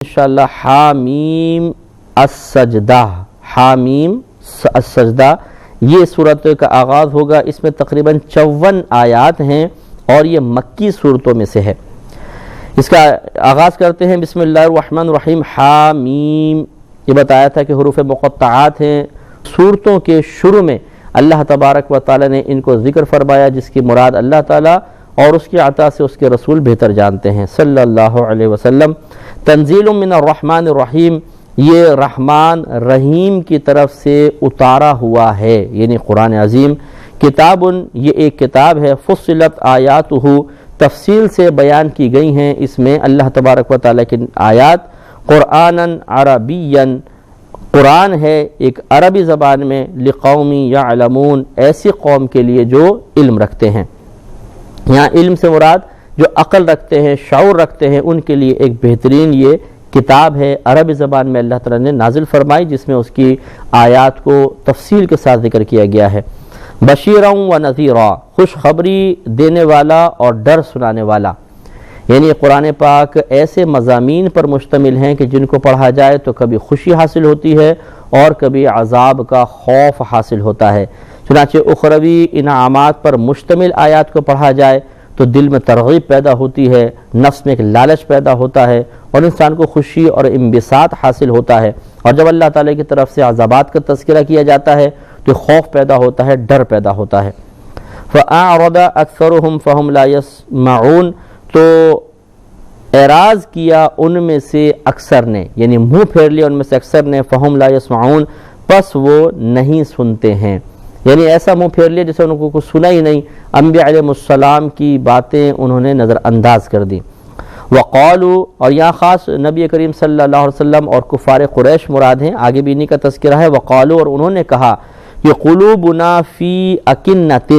انشاءاللہ حامیم السجدہ، حامیم السجدہ یہ صورت کا آغاز ہوگا۔ اس میں تقریباً 54 آیات ہیں اور یہ مکی صورتوں میں سے ہے۔ اس کا آغاز کرتے ہیں بسم اللہ الرحمن الرحیم حامیم۔ یہ بتایا تھا کہ حروف مقطعات ہیں، صورتوں کے شروع میں اللہ تبارک و تعالی نے ان کو ذکر فرمایا، جس کی مراد اللہ تعالی اور اس کی عطا سے اس کے رسول بہتر جانتے ہیں صلی اللہ علیہ وسلم۔ تنزیل من الرحمن الرحیم، یہ رحمان رحیم کی طرف سے اتارا ہوا ہے، یعنی قرآن عظیم۔ کتاب، یہ ایک کتاب ہے، فصلت آیاتہ، تفصیل سے بیان کی گئی ہیں اس میں اللہ تبارک و تعالیٰ کی آیات۔ قرآنًا عربیًا، قرآن ہے ایک عربی زبان میں، لقوم یعلمون، ایسی قوم کے لیے جو علم رکھتے ہیں۔ یہاں علم سے مراد جو عقل رکھتے ہیں، شعور رکھتے ہیں، ان کے لیے ایک بہترین یہ کتاب ہے، عربی زبان میں اللہ تعالیٰ نے نازل فرمائی، جس میں اس کی آیات کو تفصیل کے ساتھ ذکر کیا گیا ہے۔ بشیرا و نذیرا، خوشخبری دینے والا اور ڈر سنانے والا، یعنی قرآن پاک ایسے مضامین پر مشتمل ہیں کہ جن کو پڑھا جائے تو کبھی خوشی حاصل ہوتی ہے اور کبھی عذاب کا خوف حاصل ہوتا ہے۔ چنانچہ اخروی انعامات پر مشتمل آیات کو پڑھا جائے تو دل میں ترغیب پیدا ہوتی ہے، نفس میں ایک لالچ پیدا ہوتا ہے اور انسان کو خوشی اور انبساط حاصل ہوتا ہے۔ اور جب اللہ تعالیٰ کی طرف سے عذابات کا تذکرہ کیا جاتا ہے تو خوف پیدا ہوتا ہے، ڈر پیدا ہوتا ہے۔ فَأَعْرَضَ أَكْثَرُهُمْ فَهُمْ لَا يَسْمَعُونَ، تو اعراض کیا ان میں سے اکثر نے، یعنی منہ پھیر لیا ان میں سے اکثر نے، فَهُمْ لَا يَسْمَعُونَ، پس وہ نہیں سنتے ہیں، یعنی ایسا منہ پھیر لیا جیسے ان کو کچھ سنا ہی نہیں، انبیاء علیہ السلام کی باتیں انہوں نے نظر انداز کر دی۔ وقالوا، اور یہاں خاص نبی کریم صلی اللہ علیہ وسلم اور کفار قریش مراد ہیں، آگے بھی انہی کا تذکرہ ہے۔ وقالوا، اور انہوں نے کہا کہ قلوبنا فی اکنۃ،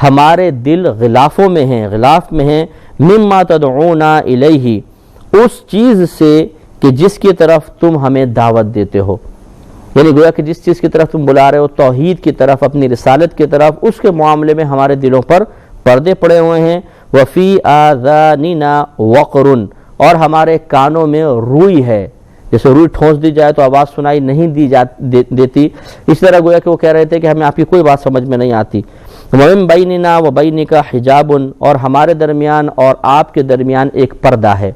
ہمارے دل غلافوں میں ہیں، غلاف میں ہیں، مما تدعونا الیہ، اس چیز سے کہ جس کی طرف تم ہمیں دعوت دیتے ہو، یعنی گویا کہ جس چیز کی طرف تم بلا رہے ہو، توحید کی طرف، اپنی رسالت کی طرف، اس کے معاملے میں ہمارے دلوں پر پردے پڑے ہوئے ہیں۔ وفی آذاننا وقر، اور ہمارے کانوں میں روئی ہے، جیسے روئی ٹھونس دی جائے تو آواز سنائی نہیں دیتی، اس طرح گویا کہ وہ کہہ رہے تھے کہ ہمیں آپ کی کوئی بات سمجھ میں نہیں آتی۔ ومن بیننا وبینک حجاب، اور ہمارے درمیان اور آپ کے درمیان ایک پردہ ہے،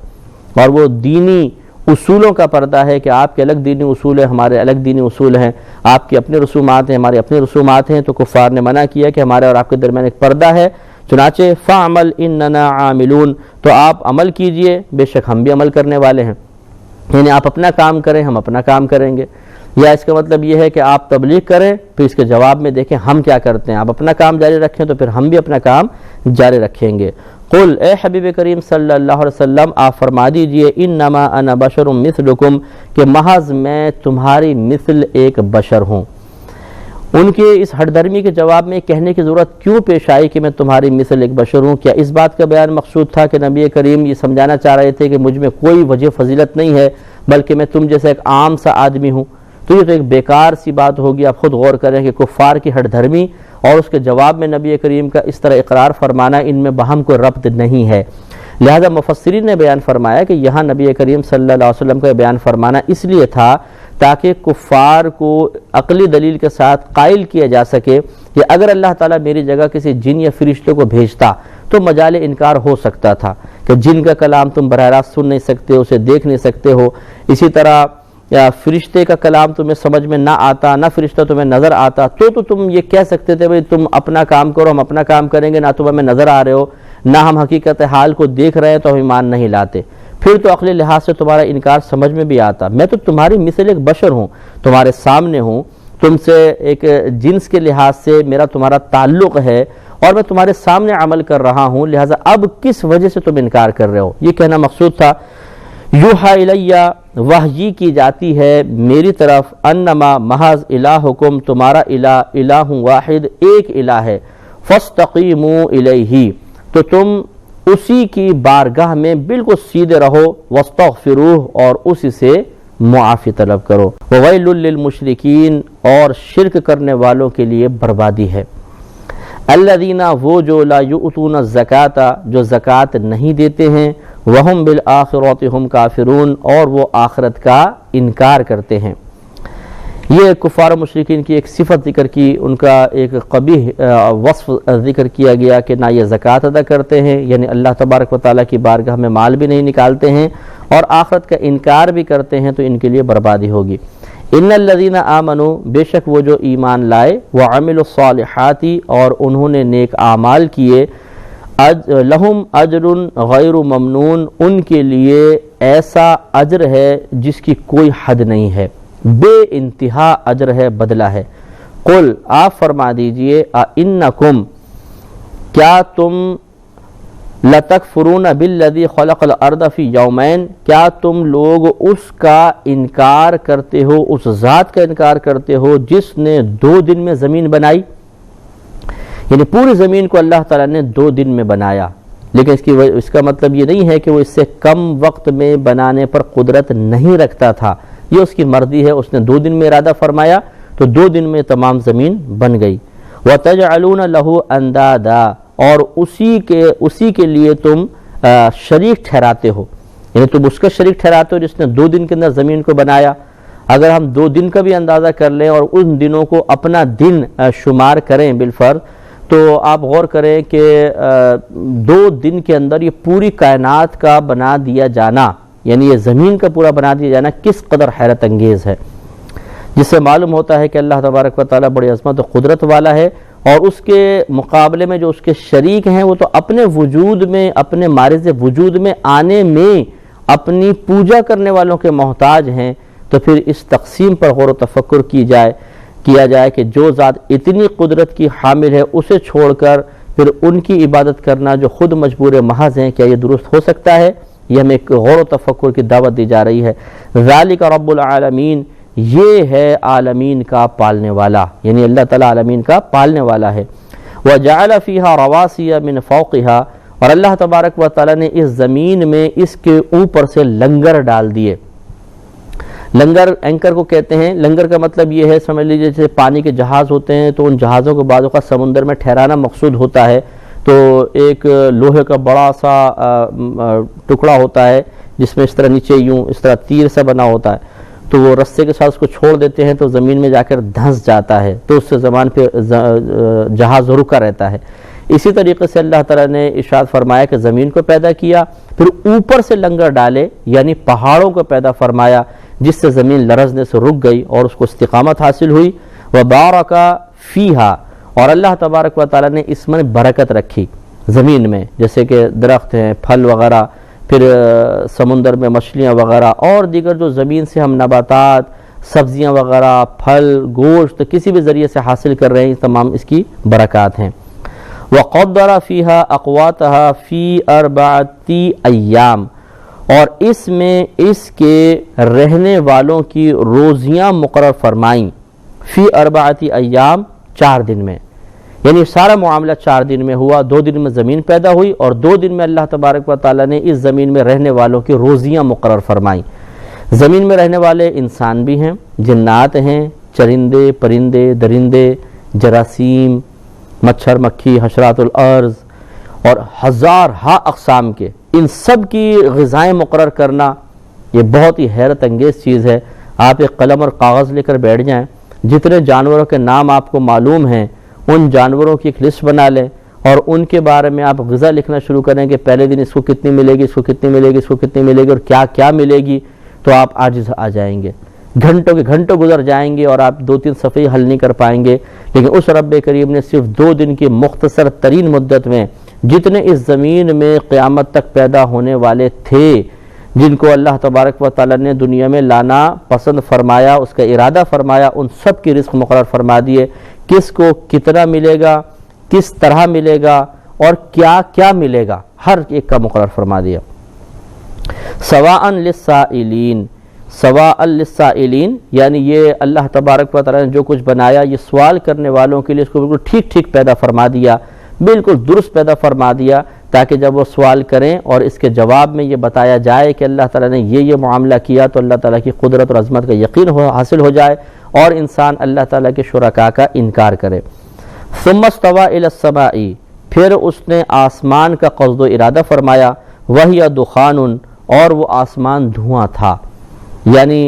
اور وہ دینی اصولوں کا پردہ ہے کہ آپ کے الگ دینی اصول ہیں، ہمارے الگ دینی اصول ہیں، آپ کے اپنے رسومات ہیں، ہمارے اپنے رسومات ہیں۔ تو کفار نے منع کیا کہ ہمارے اور آپ کے درمیان ایک پردہ ہے، چنانچہ فَعْمَلْ إِنَّنَا عَامِلُونَ، تو آپ عمل کیجئے، بے شک ہم بھی عمل کرنے والے ہیں، یعنی آپ اپنا کام کریں، ہم اپنا کام کریں گے۔ یا اس کا مطلب یہ ہے کہ آپ تبلیغ کریں، پھر اس کے جواب میں دیکھیں ہم کیا کرتے ہیں، آپ اپنا کام جاری رکھیں تو پھر ہم بھی اپنا کام جاری رکھیں گے۔ قل، اے حبیب کریم صلی اللہ علیہ وسلم آپ فرما دیجئے، انما انا بشر مثلکم، کہ محض میں تمہاری مثل ایک بشر ہوں۔ ان کے اس ہٹ دھرمی کے جواب میں کہنے کی ضرورت کیوں پیش آئی کہ میں تمہاری مثل ایک بشر ہوں؟ کیا اس بات کا بیان مقصود تھا کہ نبی کریم یہ سمجھانا چاہ رہے تھے کہ مجھ میں کوئی وجہ فضیلت نہیں ہے، بلکہ میں تم جیسا ایک عام سا آدمی ہوں؟ تو یہ تو ایک بیکار سی بات ہوگی۔ آپ خود غور کریں کہ کفار کی ہٹ دھرمی اور اس کے جواب میں نبی کریم کا اس طرح اقرار فرمانا، ان میں باہم کوئی ربط نہیں ہے۔ لہذا مفسرین نے بیان فرمایا کہ یہاں نبی کریم صلی اللہ علیہ وسلم کا بیان فرمانا اس لیے تھا تاکہ کفار کو عقلی دلیل کے ساتھ قائل کیا جا سکے کہ اگر اللہ تعالیٰ میری جگہ کسی جن یا فرشتے کو بھیجتا تو مجال انکار ہو سکتا تھا کہ جن کا کلام تم براہ راست سن نہیں سکتے، اسے دیکھ نہیں سکتے ہو، اسی طرح یا فرشتے کا کلام تمہیں سمجھ میں نہ آتا، نہ فرشتہ تمہیں نظر آتا، تو تم یہ کہہ سکتے تھے بھئی تم اپنا کام کرو، ہم اپنا کام کریں گے، نہ تم ہمیں نظر آ رہے ہو، نہ ہم حقیقت حال کو دیکھ رہے ہیں تو ہم ایمان نہیں لاتے، پھر تو عقلی لحاظ سے تمہارا انکار سمجھ میں بھی آتا۔ میں تو تمہاری مثل ایک بشر ہوں، تمہارے سامنے ہوں، تم سے ایک جنس کے لحاظ سے میرا تمہارا تعلق ہے اور میں تمہارے سامنے عمل کر رہا ہوں، لہٰذا اب کس وجہ سے تم انکار کر رہے ہو، یہ کہنا مقصود تھا۔ یوحا الیہ، وحی کی جاتی ہے میری طرف، انما محض الہکم، تمہارا الہ الہ واحد، ایک الہ ہے، فاستقیموا الیہ، تو تم اسی کی بارگاہ میں بالکل سیدھے رہو، واستغفروہ، اور اسی سے معافی طلب کرو، وویل للمشرکین، اور شرک کرنے والوں کے لیے بربادی ہے۔ الذین، وہ جو لا یؤتون الزکاۃ، جو زکوٰۃ نہیں دیتے ہیں، وہم بالآخرۃ ہم کافرون، اور وہ آخرت کا انکار کرتے ہیں۔ یہ کفار و مشرکین کی ایک صفت ذکر کی، ان کا ایک قبیح وصف ذکر کیا گیا کہ نہ یہ زکوٰۃ ادا کرتے ہیں، یعنی اللہ تبارک و تعالیٰ کی بارگاہ میں مال بھی نہیں نکالتے ہیں، اور آخرت کا انکار بھی کرتے ہیں، تو ان کے لیے بربادی ہوگی۔ ان الذین آمنوا، بے شک وہ جو ایمان لائے، وعملوا الصالحات، اور انہوں نے نیک اعمال کیے، لہم اجر غیر ممنون، ان کے لیے ایسا اجر ہے جس کی کوئی حد نہیں ہے، بے انتہا اجر ہے، بدلہ ہے۔ قل، آپ فرما دیجئے، انکم، کیا تم لتکفرون بالذی خلق الارض فی یومین، کیا تم لوگ اس کا انکار کرتے ہو، اس ذات کا انکار کرتے ہو جس نے 2 دن میں زمین بنائی؟ یعنی پوری زمین کو اللہ تعالیٰ نے 2 دن میں بنایا، لیکن اس کا مطلب یہ نہیں ہے کہ وہ اس سے کم وقت میں بنانے پر قدرت نہیں رکھتا تھا، یہ اس کی مرضی ہے، اس نے 2 دن میں ارادہ فرمایا تو 2 دن میں تمام زمین بن گئی۔ وَتَجْعَلُونَ لَهُ أَنْدَادًا، اور اسی کے لیے تم شریک ٹھہراتے ہو، یعنی تم اس کا شریک ٹھہراتے ہو جس نے 2 دن کے اندر زمین کو بنایا۔ اگر ہم 2 دن کا بھی اندازہ کر لیں اور ان دنوں کو اپنا دن شمار کریں بالفرض، تو آپ غور کریں کہ 2 دن کے اندر یہ پوری کائنات کا بنا دیا جانا، یعنی یہ زمین کا پورا بنا دیا جانا کس قدر حیرت انگیز ہے، جس سے معلوم ہوتا ہے کہ اللہ تبارک و تعالیٰ بڑی عظمت و قدرت والا ہے، اور اس کے مقابلے میں جو اس کے شریک ہیں وہ تو اپنے وجود میں، اپنے مارز وجود میں آنے میں اپنی پوجا کرنے والوں کے محتاج ہیں۔ تو پھر اس تقسیم پر غور و تفکر کیا جائے کہ جو ذات اتنی قدرت کی حامل ہے اسے چھوڑ کر پھر ان کی عبادت کرنا جو خود مجبور محض ہیں، کیا یہ درست ہو سکتا ہے؟ یہ ہمیں ایک غور و تفکر کی دعوت دی جا رہی ہے۔ ذالک رب العالمین، یہ ہے عالمین کا پالنے والا، یعنی اللہ تعالیٰ عالمین کا پالنے والا ہے۔ وجعل فیہا رواسی من فوقہا، اور اللہ تبارک و تعالیٰ نے اس زمین میں اس کے اوپر سے لنگر ڈال دیے۔ لنگر اینکر کو کہتے ہیں، لنگر کا مطلب یہ ہے، سمجھ لیجیے جیسے پانی کے جہاز ہوتے ہیں تو ان جہازوں کو بعض اوقات سمندر میں ٹھہرانا مقصود ہوتا ہے، تو ایک لوہے کا بڑا سا ٹکڑا ہوتا ہے جس میں اس طرح نیچے یوں اس طرح تیر سا بنا ہوتا ہے، تو وہ رسے کے ساتھ اس کو چھوڑ دیتے ہیں تو زمین میں جا کر دھنس جاتا ہے، تو اس سے زمان پہ جہاز رکا رہتا ہے۔ اسی طریقے سے اللہ تعالیٰ نے ارشاد فرمایا کہ زمین کو پیدا کیا، پھر اوپر سے لنگر ڈالے، یعنی پہاڑوں کو پیدا فرمایا جس سے زمین لرزنے سے رک گئی اور اس کو استقامت حاصل ہوئی۔ وَبَارَكَ فِيهَا، اور اللہ تبارک و تعالیٰ نے اس میں برکت رکھی زمین میں، جیسے کہ درخت ہیں، پھل وغیرہ، پھر سمندر میں مچھلیاں وغیرہ، اور دیگر جو زمین سے ہم نباتات، سبزیاں وغیرہ، پھل، گوشت کسی بھی ذریعے سے حاصل کر رہے ہیں، تمام اس کی برکات ہیں۔ وَقَدَّرَ فِيهَا أَقْوَاتَهَا فِي 4 أَيَّامٍ، اور اس میں اس کے رہنے والوں کی روزیاں مقرر فرمائیں، فی 4 ایام، 4 دن میں، یعنی سارا معاملہ 4 دن میں ہوا۔ 2 دن میں زمین پیدا ہوئی اور 2 دن میں اللہ تبارک و تعالیٰ نے اس زمین میں رہنے والوں کی روزیاں مقرر فرمائیں۔ زمین میں رہنے والے انسان بھی ہیں، جنات ہیں، چرندے، پرندے، درندے، جراثیم، مچھر مکھی، حشرات الارض، اور ہزارہا اقسام کے، ان سب کی غذائیں مقرر کرنا یہ بہت ہی حیرت انگیز چیز ہے۔ آپ ایک قلم اور کاغذ لے کر بیٹھ جائیں، جتنے جانوروں کے نام آپ کو معلوم ہیں ان جانوروں کی ایک لسٹ بنا لیں اور ان کے بارے میں آپ غذا لکھنا شروع کریں کہ پہلے دن اس کو کتنی ملے گی، اس کو کتنی ملے گی، اس کو کتنی ملے گی اور کیا کیا ملے گی، تو آپ عاجز آ جائیں گے، گھنٹوں کے گھنٹوں گزر جائیں گے اور آپ 2-3 صفحے حل نہیں کر پائیں گے۔ لیکن اس رب کریم نے صرف 2 دن کی مختصر ترین مدت میں جتنے اس زمین میں قیامت تک پیدا ہونے والے تھے، جن کو اللہ تبارک و تعالیٰ نے دنیا میں لانا پسند فرمایا، اس کا ارادہ فرمایا، ان سب کی رزق مقرر فرما دیے، کس کو کتنا ملے گا، کس طرح ملے گا اور کیا کیا ملے گا، ہر ایک کا مقرر فرما دیا۔ سواء للسائلین، سواء للسائلین، یعنی یہ اللہ تبارک و تعالیٰ نے جو کچھ بنایا یہ سوال کرنے والوں کے لیے اس کو بالکل ٹھیک ٹھیک پیدا فرما دیا، بالکل درست پیدا فرما دیا، تاکہ جب وہ سوال کریں اور اس کے جواب میں یہ بتایا جائے کہ اللہ تعالیٰ نے یہ معاملہ کیا تو اللہ تعالیٰ کی قدرت اور عظمت کا یقین حاصل ہو جائے اور انسان اللہ تعالیٰ کے شرکاء کا انکار کرے۔ ثم استوى الى السماء، پھر اس نے آسمان کا قصد و ارادہ فرمایا، وَهِيَ دُخَانٌ، اور وہ آسمان دھواں تھا. یعنی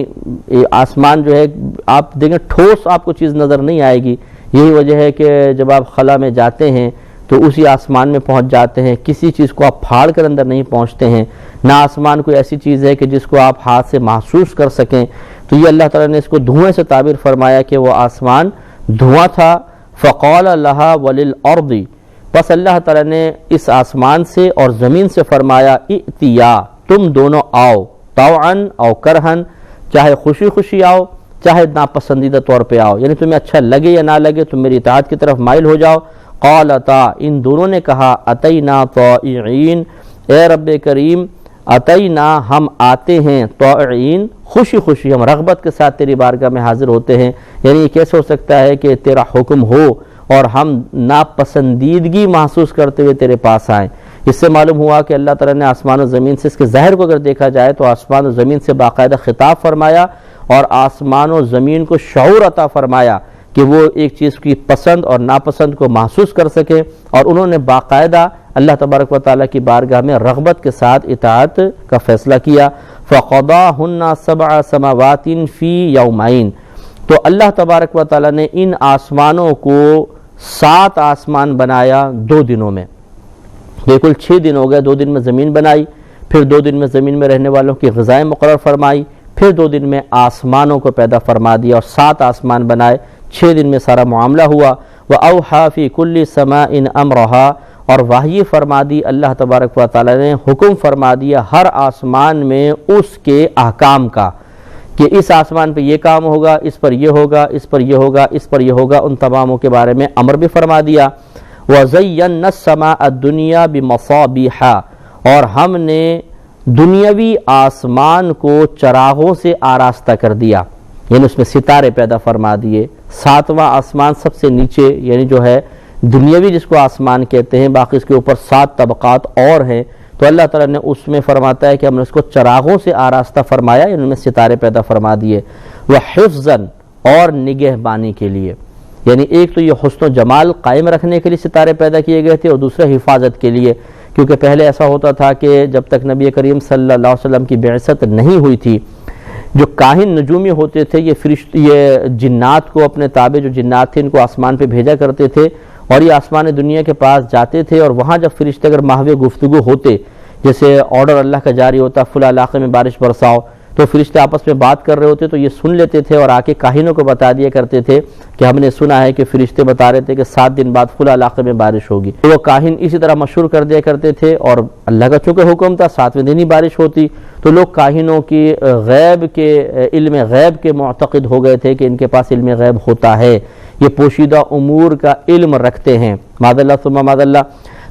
آسمان جو ہے آپ دیکھیں ٹھوس آپ کو چیز نظر نہیں آئے گی. یہی وجہ ہے کہ جب آپ خلا میں جاتے ہیں تو اسی آسمان میں پہنچ جاتے ہیں، کسی چیز کو آپ پھاڑ کر اندر نہیں پہنچتے ہیں. نہ آسمان کوئی ایسی چیز ہے کہ جس کو آپ ہاتھ سے محسوس کر سکیں. تو یہ اللہ تعالیٰ نے اس کو دھوئیں سے تعبیر فرمایا کہ وہ آسمان دھواں تھا. فَقَالَ لَهَا وَلِلْأَرْضِ، بس اللہ تعالیٰ نے اس آسمان سے اور زمین سے فرمایا ائتیا، تم دونوں آؤ، طوعاً او کرہن، چاہے خوشی خوشی آؤ چاہے ناپسندیدہ طور پہ آؤ، یعنی تمہیں اچھا لگے یا نہ لگے تم میری اطاعت کی طرف مائل ہو جاؤ. قالتا، ان دونوں نے کہا اتینا طائعین، اے رب کریم اتینا، ہم آتے ہیں، طائعین، خوشی خوشی، ہم رغبت کے ساتھ تیری بارگاہ میں حاضر ہوتے ہیں. یعنی یہ کیسے ہو سکتا ہے کہ تیرا حکم ہو اور ہم ناپسندیدگی محسوس کرتے ہوئے تیرے پاس آئیں. اس سے معلوم ہوا کہ اللہ تعالیٰ نے آسمان و زمین سے، اس کے ظاہر کو اگر دیکھا جائے تو آسمان و زمین سے باقاعدہ خطاب فرمایا اور آسمان و زمین کو شعور عطا فرمایا کہ وہ ایک چیز کی پسند اور ناپسند کو محسوس کر سکے، اور انہوں نے باقاعدہ اللہ تبارک و تعالیٰ کی بارگاہ میں رغبت کے ساتھ اطاعت کا فیصلہ کیا. فَقَضَاهُنَّ سَبْعَ سَمَاوَاتٍ فِي يَوْمَيْنِ، تو اللہ تبارک و تعالیٰ نے ان آسمانوں کو 7 آسمان بنایا 2 دنوں میں. بالکل 6 دن ہو گئے. 2 دن میں زمین بنائی، پھر 2 دن میں زمین میں رہنے والوں کی غذائیں مقرر فرمائی، پھر 2 دن میں آسمانوں کو پیدا فرما دیا اور 7 آسمان بنائے. 6 دن میں سارا معاملہ ہوا. وَأَوْحَى فِي كُلِّ سَمَاءٍ أَمْرَهَا، اور وحی فرما دی اللہ تبارک و تعالیٰ نے، حکم فرما دیا ہر آسمان میں اس کے احکام کا کہ اس آسمان پہ یہ کام ہوگا، اس پر یہ ہوگا، اس پر یہ ہوگا، اس پر یہ ہوگا. ان تماموں کے بارے میں امر بھی فرما دیا. وَزَيَّنَّا السَّمَاءَ الدُّنْيَا بِمَصَابِيحَ، اور ہم نے دنیاوی آسمان کو چراغوں سے آراستہ کر دیا، یعنی اس میں ستارے پیدا فرما دیے. 7واں آسمان سب سے نیچے، یعنی جو ہے دنیاوی جس کو آسمان کہتے ہیں، باقی اس کے اوپر 7 طبقات اور ہیں. تو اللہ تعالیٰ نے اس میں فرماتا ہے کہ ہم نے اس کو چراغوں سے آراستہ فرمایا، یعنی ان میں ستارے پیدا فرما دیے. وَحِفْظًا، اور نگہبانی کے لیے، یعنی ایک تو یہ حسن و جمال قائم رکھنے کے لیے ستارے پیدا کیے گئے تھے، اور دوسرا حفاظت کے لیے، کیونکہ پہلے ایسا ہوتا تھا کہ جب تک نبی کریم صلی اللہ علیہ وسلم کی بعثت نہیں ہوئی تھی، جو کاہن نجومی ہوتے تھے یہ جنات کو، اپنے تابع جو جنات تھے ان کو آسمان پہ بھیجا کرتے تھے، اور یہ آسمان دنیا کے پاس جاتے تھے، اور وہاں جب فرشتے اگر محو گفتگو ہوتے، جیسے آرڈر اللہ کا جاری ہوتا فلاں علاقے میں بارش برساؤ، تو فرشتے آپس میں بات کر رہے ہوتے تو یہ سن لیتے تھے اور آ کے کاہنوں کو بتا دیا کرتے تھے کہ ہم نے سنا ہے کہ فرشتے بتا رہے تھے کہ 7 دن بعد فلاں علاقے میں بارش ہوگی. تو وہ کاہن اسی طرح مشہور کر دیا کرتے تھے، اور اللہ کا چونکہ حکم تھا 7ویں دن ہی بارش ہوتی، تو لوگ کاہنوں کی غیب کے علم غیب کے معتقد ہو گئے تھے کہ ان کے پاس علم غیب ہوتا ہے، یہ پوشیدہ امور کا علم رکھتے ہیں. معاذ اللہ ثم معاذ اللہ.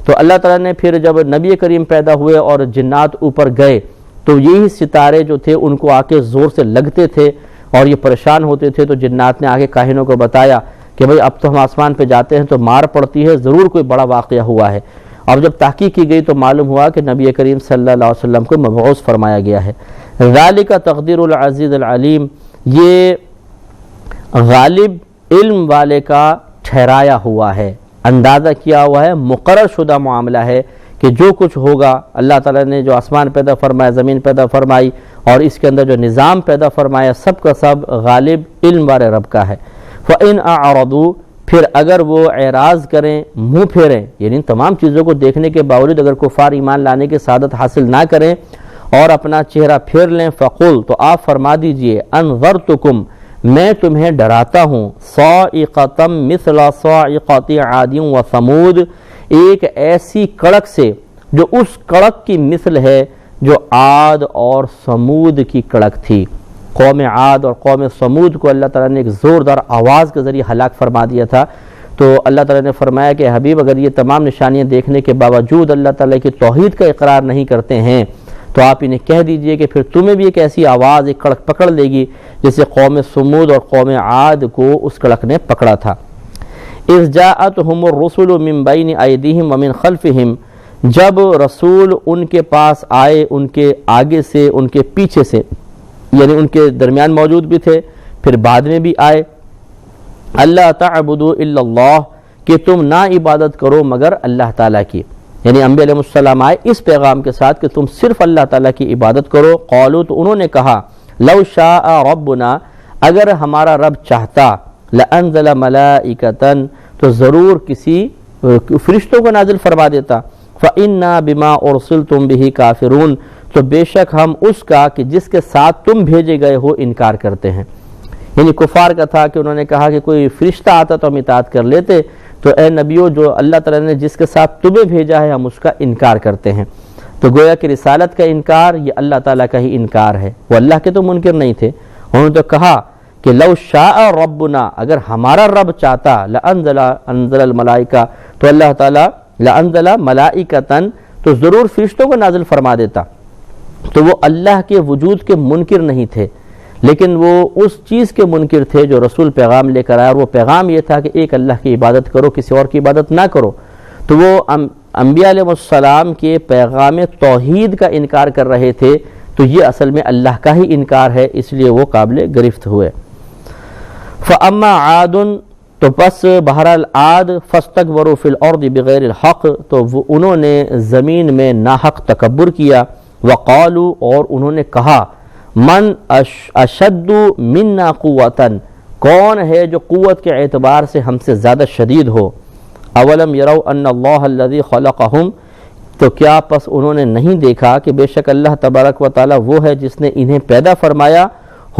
تو اللہ تعالیٰ نے پھر جب نبی کریم پیدا ہوئے اور جنات اوپر گئے تو یہی ستارے جو تھے ان کو آ کے زور سے لگتے تھے اور یہ پریشان ہوتے تھے. تو جنات نے آگے کاہنوں کو بتایا کہ بھئی اب تو ہم آسمان پہ جاتے ہیں تو مار پڑتی ہے، ضرور کوئی بڑا واقعہ ہوا ہے. اب جب تحقیق کی گئی تو معلوم ہوا کہ نبی کریم صلی اللہ علیہ وسلم کو مبعوث فرمایا گیا ہے. ذالک تقدیر العزیز العلیم، یہ غالب علم والے کا ٹھہرایا ہوا ہے، اندازہ کیا ہوا ہے، مقرر شدہ معاملہ ہے کہ جو کچھ ہوگا اللہ تعالیٰ نے جو آسمان پیدا فرمایا، زمین پیدا فرمائی اور اس کے اندر جو نظام پیدا فرمایا، سب کا سب غالب علم والے رب کا ہے. فَإِنْ أَعْرَضُوا، پھر اگر وہ اعراض کریں، منہ پھیریں، یعنی تمام چیزوں کو دیکھنے کے باوجود اگر کفار ایمان لانے کی سعادت حاصل نہ کریں اور اپنا چہرہ پھیر لیں، فَقُلْ، تو آپ فرما دیجئے، أَنذَرْتُكُمْ، میں تمہیں ڈراتا ہوں، صَاعِقَةً مِثْلَ صَاعِقَةِ عَادٍ وَثَمُودَ، ایک ایسی کڑک سے جو اس کڑک کی مثل ہے جو عاد اور سمود کی کڑک تھی. قوم عاد اور قوم سمود کو اللہ تعالیٰ نے ایک زوردار آواز کے ذریعے ہلاک فرما دیا تھا. تو اللہ تعالیٰ نے فرمایا کہ حبیب اگر یہ تمام نشانیاں دیکھنے کے باوجود اللہ تعالیٰ کی توحید کا اقرار نہیں کرتے ہیں تو آپ انہیں کہہ دیجئے کہ پھر تمہیں بھی ایک ایسی آواز، ایک کڑک پکڑ لے گی جیسے قوم سمود اور قوم عاد کو اس کڑک نے پکڑا تھا. اذ جاءتهم الرسل من بین ایدیہم ومن خلفہم، جب رسول ان کے پاس آئے، ان کے آگے سے، ان کے پیچھے سے، یعنی ان کے درمیان موجود بھی تھے پھر بعد میں بھی آئے. اللہ تعبدوا الا اللہ، کہ تم نہ عبادت کرو مگر اللہ تعالیٰ کی. یعنی انبیاء علیہ السلام آئے اس پیغام کے ساتھ کہ تم صرف اللہ تعالیٰ کی عبادت کرو. قالوا تو انہوں نے کہا لو شاء ربنا اگر ہمارا رب چاہتا لانزل ملائکۃ تو ضرور کسی فرشتوں کو نازل فرما دیتا. فإنا بما ارسلتم به کافرون تو بے شک ہم اس کا کہ جس کے ساتھ تم بھیجے گئے ہو انکار کرتے ہیں. یعنی کفار کا تھا کہ انہوں نے کہا کہ کوئی فرشتہ آتا تو ہم اطاعت کر لیتے، تو اے نبیو جو اللہ تعالیٰ نے جس کے ساتھ تمہیں بھیجا ہے ہم اس کا انکار کرتے ہیں. تو گویا کہ رسالت کا انکار یہ اللہ تعالیٰ کا ہی انکار ہے، وہ اللہ کے تو منکر نہیں تھے. انہوں نے تو کہا کہ لو شاء ربنا اگر ہمارا رب چاہتا انزل الملائکہ تو اللہ تعالیٰ لانزل ملائکۃ تو ضرور فرشتوں کو نازل فرما دیتا. تو وہ اللہ کے وجود کے منکر نہیں تھے، لیکن وہ اس چیز کے منکر تھے جو رسول پیغام لے کر آیا، اور وہ پیغام یہ تھا کہ ایک اللہ کی عبادت کرو، کسی اور کی عبادت نہ کرو. تو وہ انبیاء علیہ السلام کے پیغام توحید کا انکار کر رہے تھے، تو یہ اصل میں اللہ کا ہی انکار ہے، اس لیے وہ قابل گرفت ہوئے. فَأَمَّا عَادٌ تو پس بہرحال عاد فَاسْتَكْبَرُوا فِي الْأَرْضِ بِغَيْرِ الْحَقِّ تو انہوں نے زمین میں ناحق تکبر کیا. وَقَالُوا اور انہوں نے کہا من اشد منا قوتاً کون ہے جو قوت کے اعتبار سے ہم سے زیادہ شدید ہو. اولم یروا ان اللہ الذی خلقہم تو کیا پس انہوں نے نہیں دیکھا کہ بے شک اللہ تبارک و تعالی وہ ہے جس نے انہیں پیدا فرمایا.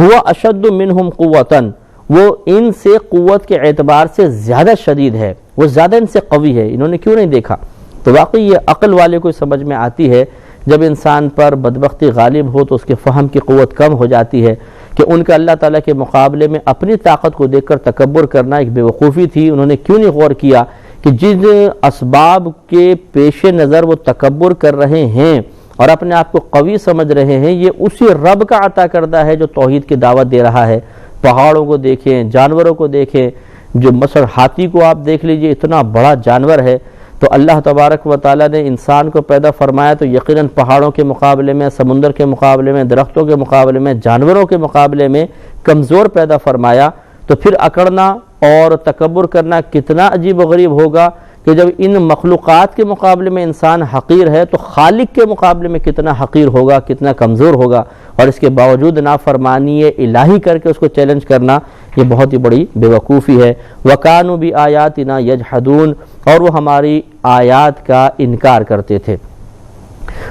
ہوا اشد منہم قوتاً وہ ان سے قوت کے اعتبار سے زیادہ شدید ہے، وہ زیادہ ان سے قوی ہے، انہوں نے کیوں نہیں دیکھا. تو واقعی یہ عقل والے کو سمجھ میں آتی ہے. جب انسان پر بدبختی غالب ہو تو اس کے فہم کی قوت کم ہو جاتی ہے کہ ان کا اللہ تعالیٰ کے مقابلے میں اپنی طاقت کو دیکھ کر تکبر کرنا ایک بے وقوفی تھی. انہوں نے کیوں نہیں غور کیا کہ جن اسباب کے پیش نظر وہ تکبر کر رہے ہیں اور اپنے آپ کو قوی سمجھ رہے ہیں، یہ اسی رب کا عطا کردہ ہے جو توحید کی دعوت دے رہا ہے. پہاڑوں کو دیکھیں، جانوروں کو دیکھیں، جو مثلا ہاتھی کو آپ دیکھ لیجئے اتنا بڑا جانور ہے، تو اللہ تبارک و تعالیٰ نے انسان کو پیدا فرمایا تو یقیناً پہاڑوں کے مقابلے میں، سمندر کے مقابلے میں، درختوں کے مقابلے میں، جانوروں کے مقابلے میں کمزور پیدا فرمایا. تو پھر اکڑنا اور تکبر کرنا کتنا عجیب و غریب ہوگا کہ جب ان مخلوقات کے مقابلے میں انسان حقیر ہے تو خالق کے مقابلے میں کتنا حقیر ہوگا، کتنا کمزور ہوگا. اور اس کے باوجود نافرمانی الہی کر کے اس کو چیلنج کرنا یہ بہت ہی بڑی بے وقوفی ہے. وَكَانُوا بِآيَاتِنَا يَجْحَدُونَ اور وہ ہماری آیات کا انکار کرتے تھے.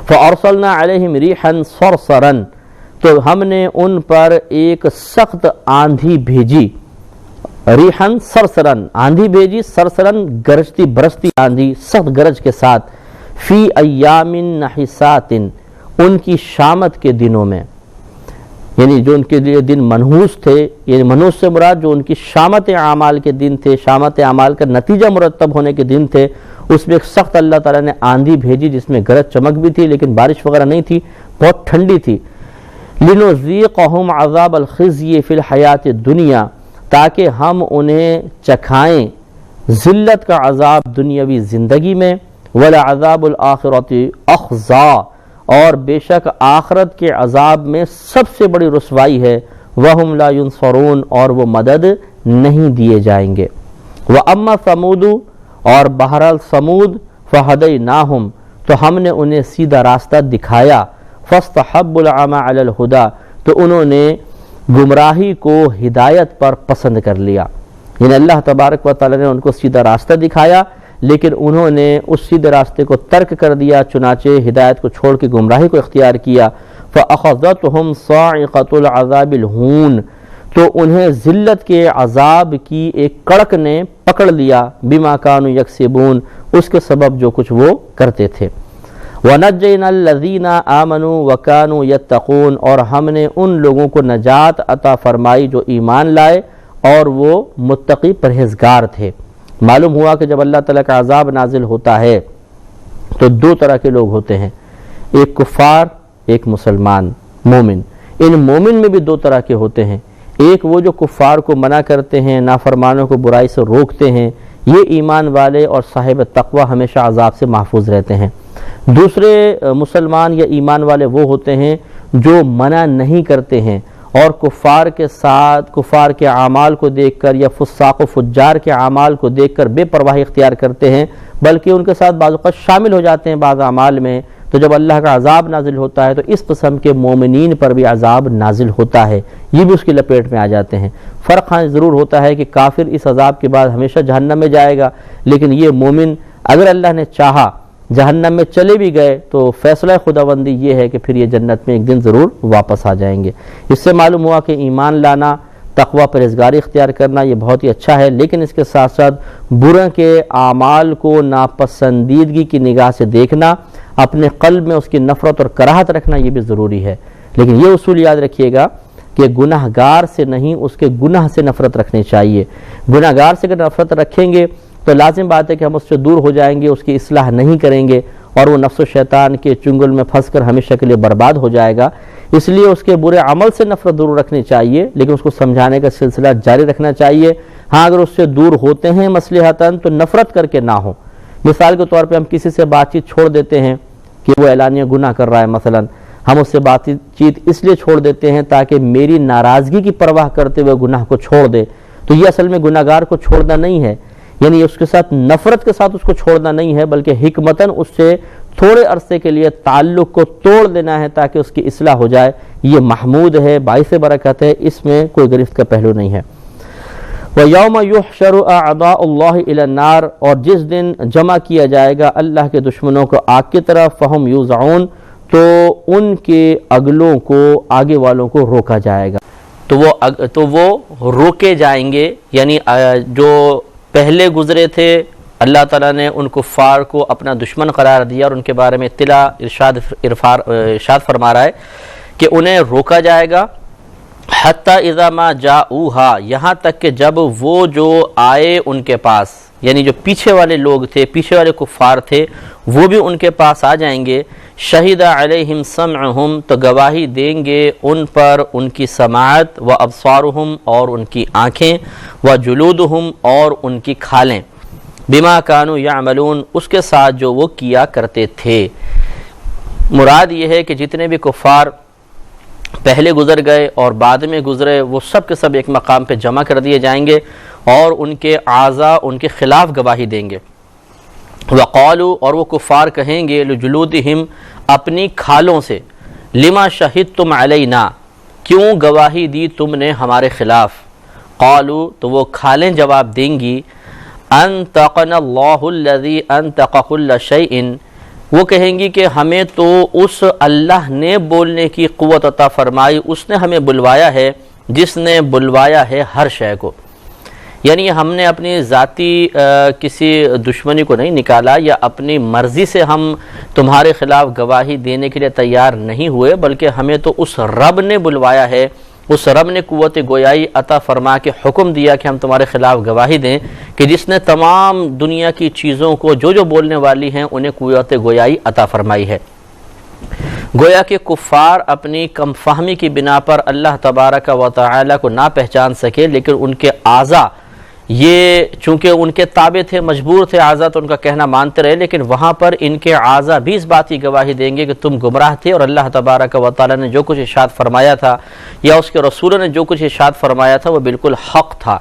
فَأَرْسَلْنَا عَلَيْهِمْ رِيحًا صَرْصَرًا تو ہم نے ان پر ایک سخت آندھی بھیجی. ریحن سرسرن آندھی بھیجی، سرسرن گرجتی برستی آندھی سخت گرج کے ساتھ. فی ایام نحسات ان کی شامت کے دنوں میں، یعنی جو ان کے لیے دن منحوس تھے، یعنی منحوس سے مراد جو ان کی شامت اعمال کے دن تھے، شامت اعمال کا نتیجہ مرتب ہونے کے دن تھے، اس میں ایک سخت اللہ تعالیٰ نے آندھی بھیجی جس میں گرج چمک بھی تھی لیکن بارش وغیرہ نہیں تھی، بہت ٹھنڈی تھی. لنذیقہم عذاب الخزی فی الحیات الدنیا تاکہ ہم انہیں چکھائیں ذلت کا عذاب دنیاوی زندگی میں. وَلَعَذَابُ الْآخِرَةِ أَخْزَىٰ اور بے شک آخرت کے عذاب میں سب سے بڑی رسوائی ہے. وَهُمْ لَا يُنصَرُونَ اور وہ مدد نہیں دیے جائیں گے. وَأَمَّا ثَمُودُ اور بہرحال سمود فَهَدَيْنَاهُمْ تو ہم نے انہیں سیدھا راستہ دکھایا. فَاسْتَحَبُّوا الْعَمَىٰ عَلَى الْهُدَىٰ تو انہوں نے گمراہی کو ہدایت پر پسند کر لیا. یعنی اللہ تبارک و تعالی نے ان کو سیدھا راستہ دکھایا لیکن انہوں نے اس سیدھے راستے کو ترک کر دیا، چنانچہ ہدایت کو چھوڑ کے گمراہی کو اختیار کیا. فَأَخَذَتْهُمْ صَاعِقَةُ الْعَذَابِ الْهُونِ تو انہیں ذلت کے عذاب کی ایک کڑک نے پکڑ لیا. بِمَا كَانُوا يَكْسِبُونَ اس کے سبب جو کچھ وہ کرتے تھے. وَنَجَّيْنَا الَّذِينَ آمَنُوا وَكَانُوا يَتَّقُونَ اور ہم نے ان لوگوں کو نجات عطا فرمائی جو ایمان لائے اور وہ متقی پرہیزگار تھے. معلوم ہوا کہ جب اللہ تعالیٰ کا عذاب نازل ہوتا ہے تو دو طرح کے لوگ ہوتے ہیں، ایک کفار، ایک مسلمان مومن. ان مومن میں بھی دو طرح کے ہوتے ہیں، ایک وہ جو کفار کو منع کرتے ہیں، نافرمانوں کو برائی سے روکتے ہیں، یہ ایمان والے اور صاحب تقوی ہمیشہ عذاب سے محفوظ رہتے ہیں. دوسرے مسلمان یا ایمان والے وہ ہوتے ہیں جو منع نہیں کرتے ہیں اور کفار کے ساتھ کفار کے اعمال کو دیکھ کر یا فساق و فجار کے اعمال کو دیکھ کر بے پرواہی اختیار کرتے ہیں، بلکہ ان کے ساتھ بعض اوقات شامل ہو جاتے ہیں بعض اعمال میں، تو جب اللہ کا عذاب نازل ہوتا ہے تو اس قسم کے مومنین پر بھی عذاب نازل ہوتا ہے، یہ بھی اس کی لپیٹ میں آ جاتے ہیں۔ فرق ہاں ضرور ہوتا ہے کہ کافر اس عذاب کے بعد ہمیشہ جہنم میں جائے گا، لیکن یہ مومن اگر اللہ نے چاہا جہنم میں چلے بھی گئے تو فیصلہ خداوندی یہ ہے کہ پھر یہ جنت میں ایک دن ضرور واپس آ جائیں گے۔ اس سے معلوم ہوا کہ ایمان لانا، تقوی پرہیزگاری اختیار کرنا یہ بہت ہی اچھا ہے، لیکن اس کے ساتھ ساتھ برے کے اعمال کو ناپسندیدگی کی نگاہ سے دیکھنا، اپنے قلب میں اس کی نفرت اور کراہت رکھنا یہ بھی ضروری ہے۔ لیکن یہ اصول یاد رکھیے گا کہ گناہ گار سے نہیں، اس کے گناہ سے نفرت رکھنی چاہیے۔ گناہ گار سے اگر نفرت رکھیں گے تو لازم بات ہے کہ ہم اس سے دور ہو جائیں گے، اس کی اصلاح نہیں کریں گے اور وہ نفس و شیطان کے چنگل میں پھنس کر ہمیشہ کے لیے برباد ہو جائے گا۔ اس لیے اس کے برے عمل سے نفرت ضرور رکھنی چاہیے، لیکن اس کو سمجھانے کا سلسلہ جاری رکھنا چاہیے۔ ہاں اگر اس سے دور ہوتے ہیں مصلحتاً تو نفرت کر کے نہ ہو۔ مثال کے طور پہ ہم کسی سے بات چیت چھوڑ دیتے ہیں کہ وہ اعلانیہ گناہ کر رہا ہے، مثلا ہم اس سے بات چیت اس لیے چھوڑ دیتے ہیں تاکہ میری ناراضگی کی پرواہ کرتے ہوئے گناہ کو چھوڑ دے، تو یہ اصل میں گناہ گار کو چھوڑنا نہیں ہے، یعنی اس کے ساتھ نفرت کے ساتھ اس کو چھوڑنا نہیں ہے، بلکہ حکمتاً اس سے تھوڑے عرصے کے لیے تعلق کو توڑ دینا ہے تاکہ اس کی اصلاح ہو جائے۔ یہ محمود ہے، باعث برکت ہے، اس میں کوئی گرفت کا پہلو نہیں ہے۔ وَيَوْمَ يُحْشَرُ أَعْدَاءُ اللَّهِ إِلَى النَّارِ، اور جس دن جمع کیا جائے گا اللہ کے دشمنوں کو آگ کی طرف، فَهُمْ يُوزَعُونَ، تو ان کے اگلوں کو، آگے والوں کو روکا جائے گا، تو وہ روکے جائیں گے، یعنی جو پہلے گزرے تھے اللہ تعالیٰ نے ان کفار کو اپنا دشمن قرار دیا اور ان کے بارے میں اطلاع ارشاد فرما رہا ہے کہ انہیں روکا جائے گا، حتی اذا ما جاؤہا، یہاں تک کہ جب وہ جو آئے ان کے پاس، یعنی جو پیچھے والے لوگ تھے، پیچھے والے کفار تھے، وہ بھی ان کے پاس آ جائیں گے، شہد علیہم سمعہم، تو گواہی دیں گے ان پر ان کی سماعت، و ابصارہم، اور ان کی آنکھیں، و جلودہم، اور ان کی کھالیں، بما کانوا یعملون، اس کے ساتھ جو وہ کیا کرتے تھے۔ مراد یہ ہے کہ جتنے بھی کفار پہلے گزر گئے اور بعد میں گزرے، وہ سب کے سب ایک مقام پہ جمع کر دیے جائیں گے اور ان کے اعضاء ان کے خلاف گواہی دیں گے۔ وقالوا، اور وہ کفار کہیں گے، لجلودہم، اپنی کھالوں سے، لما شہدتم علینا، کیوں گواہی دی تم نے ہمارے خلاف؟ قالوا، تو وہ کھالیں جواب دیں گی، انطقنا اللہ الذی انطق کل شیء، وہ کہیں گی کہ ہمیں تو اس اللہ نے بولنے کی قوت عطا فرمائی، اس نے ہمیں بلوایا ہے جس نے بلوایا ہے ہر شے کو، یعنی ہم نے اپنی ذاتی کسی دشمنی کو نہیں نکالا یا اپنی مرضی سے ہم تمہارے خلاف گواہی دینے کے لیے تیار نہیں ہوئے، بلکہ ہمیں تو اس رب نے بلوایا ہے، اس رب نے قوت گویائی عطا فرما کے حکم دیا کہ ہم تمہارے خلاف گواہی دیں، کہ جس نے تمام دنیا کی چیزوں کو جو بولنے والی ہیں انہیں قوت گویائی عطا فرمائی ہے۔ گویا کہ کفار اپنی کم فہمی کی بنا پر اللہ تبارک و تعالی کو نہ پہچان سکے، لیکن ان کے اعضاء یہ چونکہ ان کے تابع تھے، مجبور تھے، اعضاء تو ان کا کہنا مانتے رہے، لیکن وہاں پر ان کے اعضاء بھی اس بات کی گواہی دیں گے کہ تم گمراہ تھے اور اللہ تبارک و تعالی نے جو کچھ ارشاد فرمایا تھا یا اس کے رسولوں نے جو کچھ ارشاد فرمایا تھا وہ بالکل حق تھا۔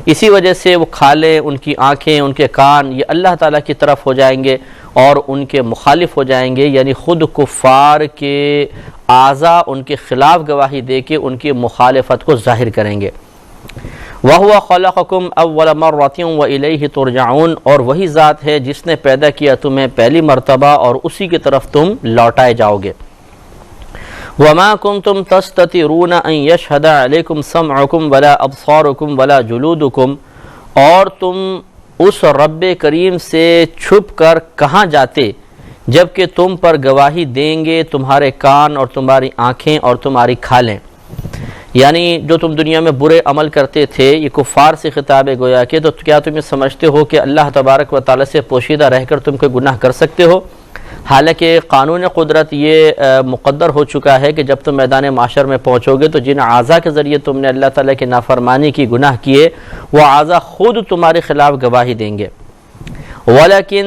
اسی وجہ سے وہ کھالیں، ان کی آنکھیں، ان کے کان، یہ اللہ تعالیٰ کی طرف ہو جائیں گے اور ان کے مخالف ہو جائیں گے، یعنی خود کفار کے اعضاء ان کے خلاف گواہی دے کے ان کی مخالفت کو ظاہر کریں گے۔ وَهُوَ خَلَقَكُمْ أَوَّلَ مَرَّةٍ وَإِلَيْهِ تُرْجَعُونَ، اور وہی ذات ہے جس نے پیدا کیا تمہیں پہلی مرتبہ اور اسی کی طرف تم لوٹائے جاؤ گے۔ وَمَا كُنْتُمْ تَسْتَتِرُونَ أَنْ يَشْهَدَ عَلَيْكُمْ سَمْعُكُمْ وَلَا أَبْصَارُكُمْ وَلَا جُلُودُكُمْ، اور تم اس رب کریم سے چھپ کر کہاں جاتے جبکہ تم پر گواہی دیں گے تمہارے کان اور تمہاری آنکھیں اور تمہاری کھالیں، یعنی جو تم دنیا میں برے عمل کرتے تھے، یہ کفار سے خطاب گویا کہ تو کیا تم یہ سمجھتے ہو کہ اللہ تبارک و تعالیٰ سے پوشیدہ رہ کر تم کوئی گناہ کر سکتے ہو؟ حالانکہ قانون قدرت یہ مقدر ہو چکا ہے کہ جب تم میدان معاشر میں پہنچو گے تو جن اعضاء کے ذریعے تم نے اللہ تعالیٰ کی نافرمانی کی، گناہ کیے، وہ اعضاء خود تمہارے خلاف گواہی دیں گے۔ وَلَكِنْ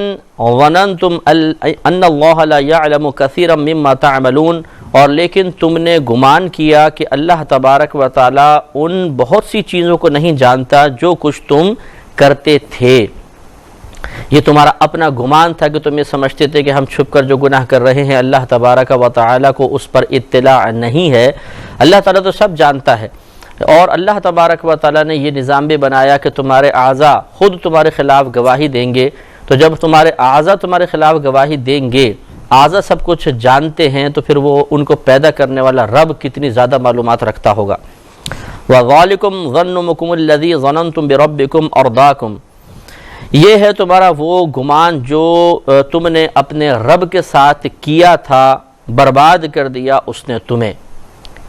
ظَنَنْتُمْ أَنَّ اللَّهَ لَا يَعْلَمُ كَثِيرًا مِمَّا تَعْمَلُونَ، اور لیکن تم نے گمان کیا کہ اللہ تبارک و تعالیٰ ان بہت سی چیزوں کو نہیں جانتا جو کچھ تم کرتے تھے۔ یہ تمہارا اپنا گمان تھا کہ تم یہ سمجھتے تھے کہ ہم چھپ کر جو گناہ کر رہے ہیں اللہ تبارک و تعالی کو اس پر اطلاع نہیں ہے۔ اللہ تعالیٰ تو سب جانتا ہے، اور اللہ تبارک و تعالیٰ نے یہ نظام بھی بنایا کہ تمہارے اعضاء خود تمہارے خلاف گواہی دیں گے۔ تو جب تمہارے اعضاء تمہارے خلاف گواہی دیں گے، اعضاء سب کچھ جانتے ہیں، تو پھر وہ ان کو پیدا کرنے والا رب کتنی زیادہ معلومات رکھتا ہوگا۔ وَذَلِكُمْ ظَنُّكُمُ الَّذِي ظَنَنْتُمْ بِرَبِّكُمْ أَرْضَاكُمْ، یہ ہے تمہارا وہ گمان جو تم نے اپنے رب کے ساتھ کیا تھا، برباد کر دیا اس نے تمہیں۔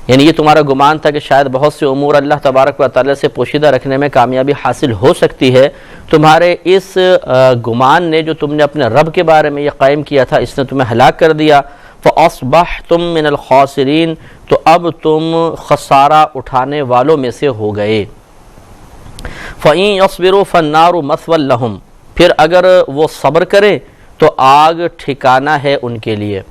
یعنی یہ تمہارا گمان تھا کہ شاید بہت سے امور اللہ تبارک و تعالیٰ سے پوشیدہ رکھنے میں کامیابی حاصل ہو سکتی ہے، تمہارے اس گمان نے جو تم نے اپنے رب کے بارے میں یہ قائم کیا تھا، اس نے تمہیں ہلاک کر دیا۔ فَأَصْبَحْتُم مِّنَ الْخَاسِرِينَ، تو اب تم خسارہ اٹھانے والوں میں سے ہو گئے۔ فَإِن يَصْبِرُوا فَالنَّارُ مَثْوًى لَهُمْ، پھر اگر وہ صبر کریں تو آگ ٹھکانہ ہے ان کے لیے۔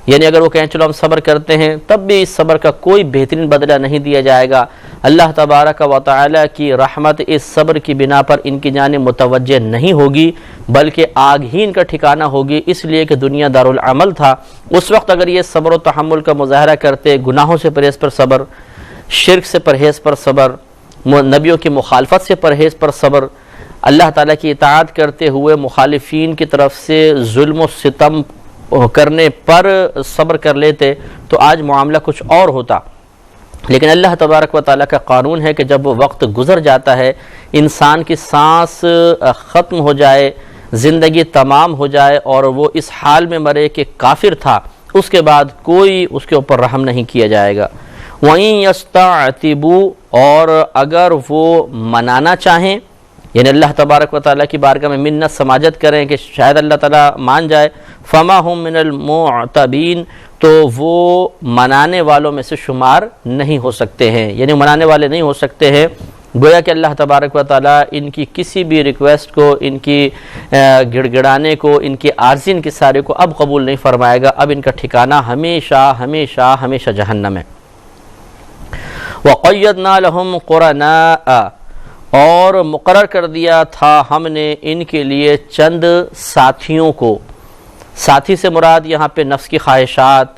یعنی اگر وہ کہیں چلو ہم صبر کرتے ہیں، تب بھی اس صبر کا کوئی بہترین بدلہ نہیں دیا جائے گا۔ اللہ تبارک و تعالی کی رحمت اس صبر کی بنا پر ان کی جانب متوجہ نہیں ہوگی، بلکہ آگ ہی ان کا ٹھکانہ ہوگی، اس لیے کہ دنیا دارالعمل تھا۔ اس وقت اگر یہ صبر و تحمل کا مظاہرہ کرتے، گناہوں سے پرہیز پر صبر، شرک سے پرہیز پر صبر، نبیوں کی مخالفت سے پرہیز پر صبر، اللہ تعالیٰ کی اطاعت کرتے ہوئے مخالفین کی طرف سے ظلم و ستم کرنے پر صبر کر لیتے، تو آج معاملہ کچھ اور ہوتا۔ لیکن اللہ تبارک و تعالیٰ کا قانون ہے کہ جب وہ وقت گزر جاتا ہے، انسان کی سانس ختم ہو جائے، زندگی تمام ہو جائے اور وہ اس حال میں مرے کہ کافر تھا، اس کے بعد کوئی اس کے اوپر رحم نہیں کیا جائے گا۔ وَإِن يَسْتَعْتِبُوا، اور اگر وہ منانا چاہیں، یعنی اللہ تبارک و تعالیٰ کی بارگاہ میں منت سماجت کریں کہ شاید اللہ تعالیٰ مان جائے، فَمَا هُم مِّنَ الْمُعْتَبِينَ، تو وہ منانے والوں میں سے شمار نہیں ہو سکتے ہیں، یعنی منانے والے نہیں ہو سکتے ہیں۔ گویا کہ اللہ تبارک و تعالیٰ ان کی کسی بھی ریکویسٹ کو، ان کی گڑ گڑانے کو، ان کی عارضی انکساری کو اب قبول نہیں فرمائے گا۔ اب ان کا ٹھکانہ ہمیشہ ہمیشہ ہمیشہ جہنم ہے۔ وَقَيَّدْنَا لَهُمْ قُرَنَاءَ، اور مقرر کر دیا تھا ہم نے ان کے لیے چند ساتھیوں کو۔ ساتھی سے مراد یہاں پہ نفس کی خواہشات،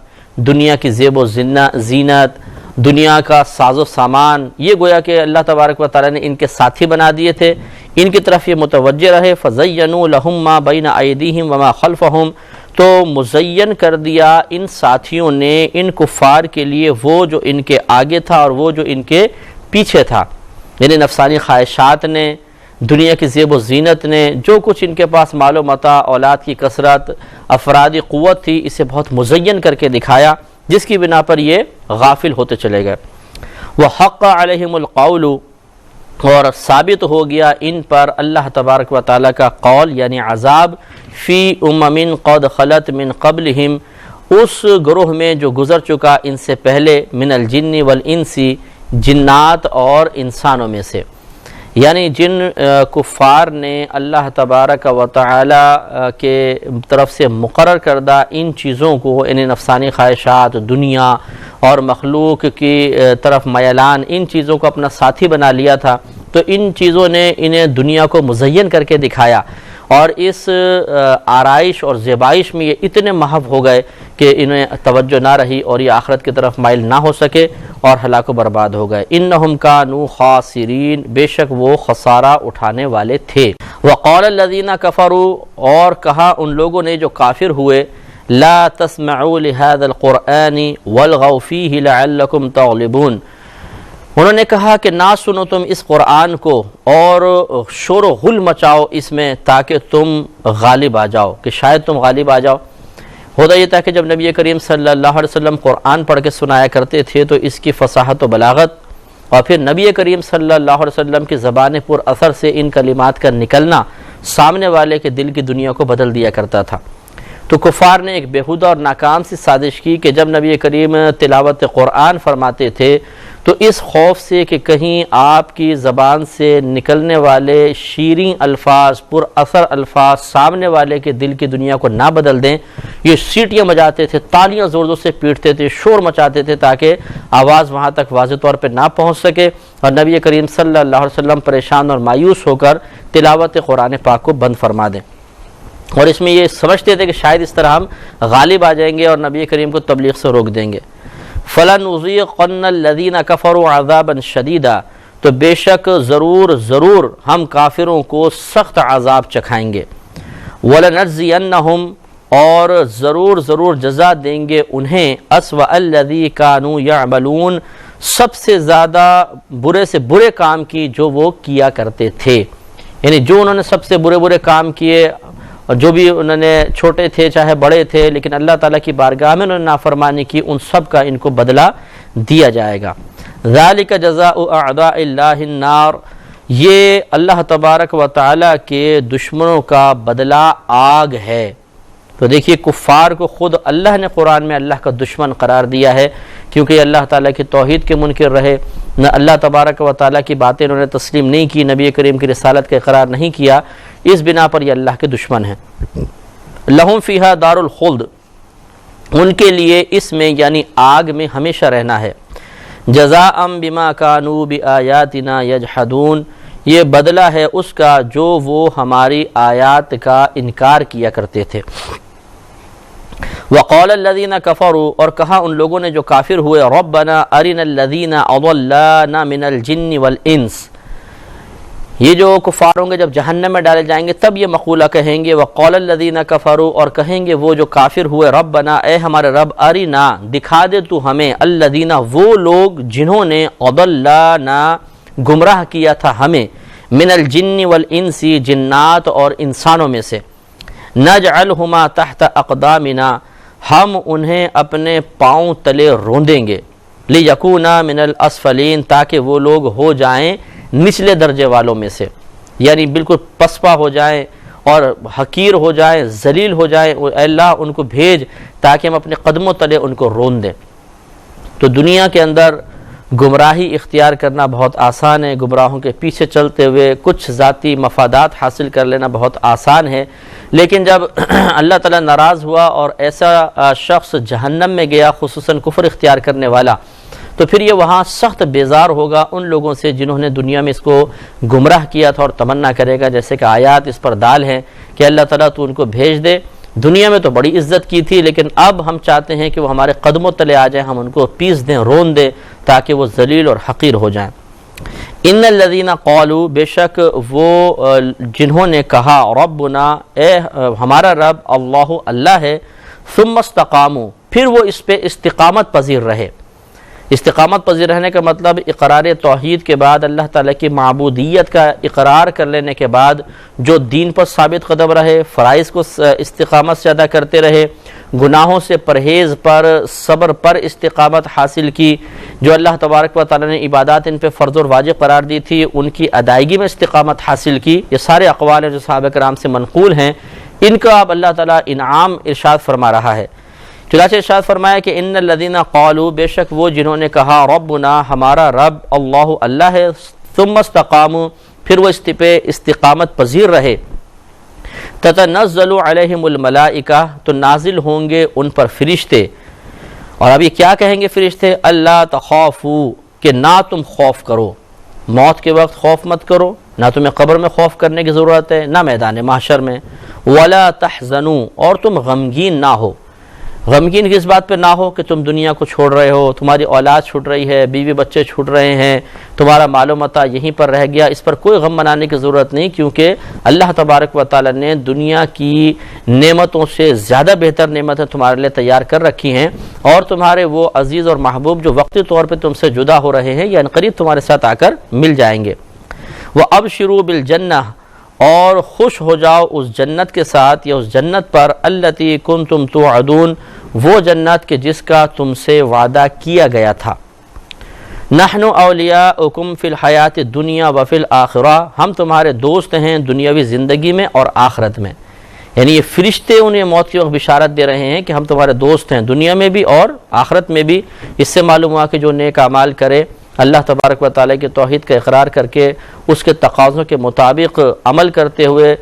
دنیا کی زیب و زینت، دنیا کا ساز و سامان، یہ گویا کہ اللہ تبارک و تعالیٰ نے ان کے ساتھی بنا دیے تھے، ان کی طرف یہ متوجہ رہے۔ فَزَيَّنُوا لَهُم مَّا بَيْنَ أَيْدِيهِمْ وَمَا خَلْفَهُمْ، تو مزین کر دیا ان ساتھیوں نے ان کفار کے لیے وہ جو ان کے آگے تھا اور وہ جو ان کے پیچھے تھا، یعنی نفسانی خواہشات نے، دنیا کی زیب و زینت نے، جو کچھ ان کے پاس مال و متاع، اولاد کی کثرت، افرادی قوت تھی، اسے بہت مزین کر کے دکھایا، جس کی بنا پر یہ غافل ہوتے چلے گئے۔ وَحَقَّ عَلَيْهِمُ الْقَوْلُ، اور ثابت ہو گیا ان پر اللہ تبارک و تعالیٰ کا قول یعنی عذاب، فی امم قد خلت من قبلہم، اس گروہ میں جو گزر چکا ان سے پہلے، من الجن والانس، جنات اور انسانوں میں سے، یعنی جن کفار نے اللہ تبارک و تعالی کے طرف سے مقرر کردہ ان چیزوں کو، یعنی نفسانی خواہشات، دنیا اور مخلوق کی طرف میلان، ان چیزوں کو اپنا ساتھی بنا لیا تھا، تو ان چیزوں نے انہیں دنیا کو مزین کر کے دکھایا، اور اس آرائش اور زیبائش میں یہ اتنے محو ہو گئے کہ انہیں توجہ نہ رہی اور یہ آخرت کی طرف مائل نہ ہو سکے اور ہلاک و برباد ہو گئے۔ انہم کانوا خاسرین، بے شک وہ خسارہ اٹھانے والے تھے۔ وقال الذین کفروا، اور کہا ان لوگوں نے جو کافر ہوئے، لا تسمعوا لهذا القرآن والغوا فیہ لعلکم تغلبون، انہوں نے کہا کہ نہ سنو تم اس قرآن کو اور شور و غل مچاؤ اس میں تاکہ تم غالب آ جاؤ، کہ شاید تم غالب آ جاؤ۔ ہوتا یہ تھا کہ جب نبی کریم صلی اللہ علیہ وسلم قرآن پڑھ کے سنایا کرتے تھے تو اس کی فصاحت و بلاغت اور پھر نبی کریم صلی اللہ علیہ وسلم کی زبان پر اثر سے ان کلمات کا نکلنا سامنے والے کے دل کی دنیا کو بدل دیا کرتا تھا۔ تو کفار نے ایک بیہودہ اور ناکام سی سازش کی کہ جب نبی کریم تلاوت قرآن فرماتے تھے تو اس خوف سے کہ کہیں آپ کی زبان سے نکلنے والے شیریں الفاظ، پر اثر الفاظ سامنے والے کے دل کی دنیا کو نہ بدل دیں، یہ سیٹیاں بجاتے تھے، تالیاں زور زور سے پیٹتے تھے، شور مچاتے تھے تاکہ آواز وہاں تک واضح طور پہ نہ پہنچ سکے، اور نبی کریم صلی اللہ علیہ وسلم پریشان اور مایوس ہو کر تلاوت قرآن پاک کو بند فرما دیں۔ اور اس میں یہ سمجھتے تھے کہ شاید اس طرح ہم غالب آ جائیں گے اور نبی کریم کو تبلیغ سے روک دیں گے۔ فَلَنُذِيقَنَّ الَّذِينَ كَفَرُوا عَذَابًا شَدِيدًا، تو بے شک ضرور ہم کافروں کو سخت عذاب چکھائیں گے۔ وَلَنَجْزِيَنَّهُمْ، اور ضرور جزا دیں گے انہیں أَسْوَأَ الَّذِي كَانُوا يَعْمَلُونَ، سب سے زیادہ برے سے برے کام کی جو وہ کیا کرتے تھے، یعنی جو انہوں نے سب سے برے کام کیے، اور جو بھی انہوں نے چھوٹے تھے چاہے بڑے تھے، لیکن اللہ تعالیٰ کی بارگاہ میں انہوں نے نافرمانی کی، ان سب کا ان کو بدلہ دیا جائے گا۔ ذَلِكَ جَزَاءُ أَعْدَاءِ اللَّهِ النَّارِ، یہ اللہ تبارک و تعالیٰ کے دشمنوں کا بدلہ آگ ہے۔ تو دیکھیے کفار کو خود اللہ نے قرآن میں اللہ کا دشمن قرار دیا ہے، کیونکہ یہ اللہ تعالیٰ کی توحید کے منکر رہے، نہ اللہ تبارک و تعالیٰ کی باتیں انہوں نے تسلیم نہیں کی، نبی کریم کی رسالت کا اقرار نہیں کیا، اس بنا پر یہ اللہ کے دشمن ہیں۔ لہم فیہا دار الخلد، ان کے لیے اس میں یعنی آگ میں ہمیشہ رہنا ہے۔ جزاء بما کانوا بآیاتنا یجحدون، یہ بدلہ ہے اس کا جو وہ ہماری آیات کا انکار کیا کرتے تھے۔ وقال الذین کفروا، اور کہا ان لوگوں نے جو کافر ہوئے، ربنا ارنا الذین اضلانا من الجن والانس، یہ جو کفار ہوں گے جب جہنم میں ڈالے جائیں گے تب یہ مقولہ کہیں گے۔ وقال الذین کفروا، اور کہیں گے وہ جو کافر ہوئے، ربنا، اے ہمارے رب، ارنا، دکھا دے تو ہمیں، الذین، وہ لوگ جنہوں نے اضلانا، گمراہ کیا تھا ہمیں، من الجن والانس، جنات اور انسانوں میں سے، نجعلہما تحت اقدامنا، ہم انہیں اپنے پاؤں تلے روندیں گے، لیکونا من الاسفلین، تاکہ وہ لوگ ہو جائیں نچلے درجے والوں میں سے، یعنی بالکل پسپا ہو جائیں اور حقیر ہو جائیں، ذلیل ہو جائیں۔ اے اللہ ان کو بھیج تاکہ ہم اپنے قدموں تلے ان کو رون دیں۔ تو دنیا کے اندر گمراہی اختیار کرنا بہت آسان ہے، گمراہوں کے پیچھے چلتے ہوئے کچھ ذاتی مفادات حاصل کر لینا بہت آسان ہے، لیکن جب اللہ تعالیٰ ناراض ہوا اور ایسا شخص جہنم میں گیا، خصوصاً کفر اختیار کرنے والا، تو پھر یہ وہاں سخت بیزار ہوگا ان لوگوں سے جنہوں نے دنیا میں اس کو گمراہ کیا تھا، اور تمنا کرے گا، جیسے کہ آیات اس پر دال ہیں کہ اللہ تعالیٰ تو ان کو بھیج دے، دنیا میں تو بڑی عزت کی تھی لیکن اب ہم چاہتے ہیں کہ وہ ہمارے قدموں تلے آ جائیں، ہم ان کو پیس دیں، رون دیں، تاکہ وہ ذلیل اور حقیر ہو جائیں۔ ان الذین قالوا، بے شک وہ جنہوں نے کہا، ربنا، اے ہمارا رب، اللہ ہے، ثم استقاموا، پھر وہ اس پہ استقامت پذیر رہے۔ استقامت پذیر رہنے کا مطلب اقرار توحید کے بعد، اللہ تعالیٰ کی معبودیت کا اقرار کر لینے کے بعد جو دین پر ثابت قدم رہے، فرائض کو استقامت سے ادا کرتے رہے، گناہوں سے پرہیز پر، صبر پر استقامت حاصل کی، جو اللہ تبارک و تعالیٰ نے عبادات ان پہ فرض اور واجب قرار دی تھی ان کی ادائیگی میں استقامت حاصل کی۔ یہ سارے اقوال ہیں جو صحابہ کرام سے منقول ہیں، ان کا اب اللہ تعالیٰ انعام ارشاد فرما رہا ہے۔ چنانچہ ارشاد فرمایا کہ ان الذین قالوا، بے شک وہ جنہوں نے کہا، ربنا، ہمارا رب، اللہ ہے، ثم استقاموا، پھر وہ اس پہ استقامت پذیر رہے، تتنزل علیہم الملائکہ، تو نازل ہوں گے ان پر فرشتے۔ اور اب یہ کیا کہیں گے فرشتے؟ اللہ تخافوا، کہ نہ تم خوف کرو، موت کے وقت خوف مت کرو، نہ تمہیں قبر میں خوف کرنے کی ضرورت ہے، نہ میدان محشر میں، ولا تحزنوا، اور تم غمگین نہ ہو۔ غمگین کس بات پہ نہ ہو؟ کہ تم دنیا کو چھوڑ رہے ہو، تمہاری اولاد چھوٹ رہی ہے، بیوی بچے چھوٹ رہے ہیں، تمہارا مال و متاع یہیں پر رہ گیا، اس پر کوئی غم منانے کی ضرورت نہیں، کیونکہ اللہ تبارک و تعالیٰ نے دنیا کی نعمتوں سے زیادہ بہتر نعمتیں تمہارے لیے تیار کر رکھی ہیں، اور تمہارے وہ عزیز اور محبوب جو وقتی طور پہ تم سے جدا ہو رہے ہیں، یہ عنقریب تمہارے ساتھ آ کر مل جائیں گے۔ وَأَبْشِرُوا بِالْجَنَّةِ، اور خوش ہو جاؤ اس جنت کے ساتھ یا اس جنت پر، التی کنتم توعدون، وہ جنت کہ جس کا تم سے وعدہ کیا گیا تھا۔ نحن اولیاؤکم فی الحیات الدنیا وفی الآخرہ، ہم تمہارے دوست ہیں دنیاوی زندگی میں اور آخرت میں، یعنی یہ فرشتے انہیں موت کی وقت بشارت دے رہے ہیں کہ ہم تمہارے دوست ہیں دنیا میں بھی اور آخرت میں بھی۔ اس سے معلوم ہوا کہ جو نیک اعمال کرے، اللہ تبارک و تعالیٰ کی توحید کا اقرار کر کے اس کے تقاضوں کے مطابق عمل کرتے ہوئے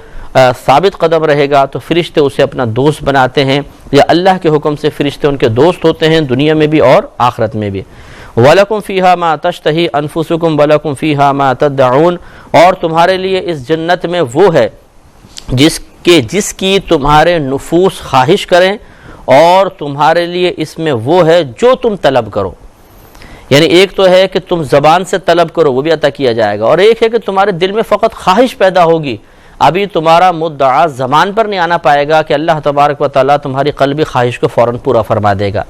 ثابت قدم رہے گا، تو فرشتے اسے اپنا دوست بناتے ہیں، یا اللہ کے حکم سے فرشتے ان کے دوست ہوتے ہیں دنیا میں بھی اور آخرت میں بھی۔ وَلَكُمْ فِيهَا مَا تَشْتَهِي أَنفُسُكُمْ وَلَكُمْ فِيهَا مَا تَدَّعُونَ، اور تمہارے لیے اس جنت میں وہ ہے کہ جس کی تمہارے نفوس خواہش کریں اور تمہارے لیے اس میں وہ ہے جو تم طلب کرو. یعنی ایک تو ہے کہ تم زبان سے طلب کرو، وہ بھی عطا کیا جائے گا، اور ایک ہے کہ تمہارے دل میں فقط خواہش پیدا ہوگی. ابھی تمہارا مدعا زبان پر نہیں آنا پائے گا کہ اللہ تبارک و تعالیٰ تمہاری قلبی خواہش کو فوراً پورا فرما دے گا.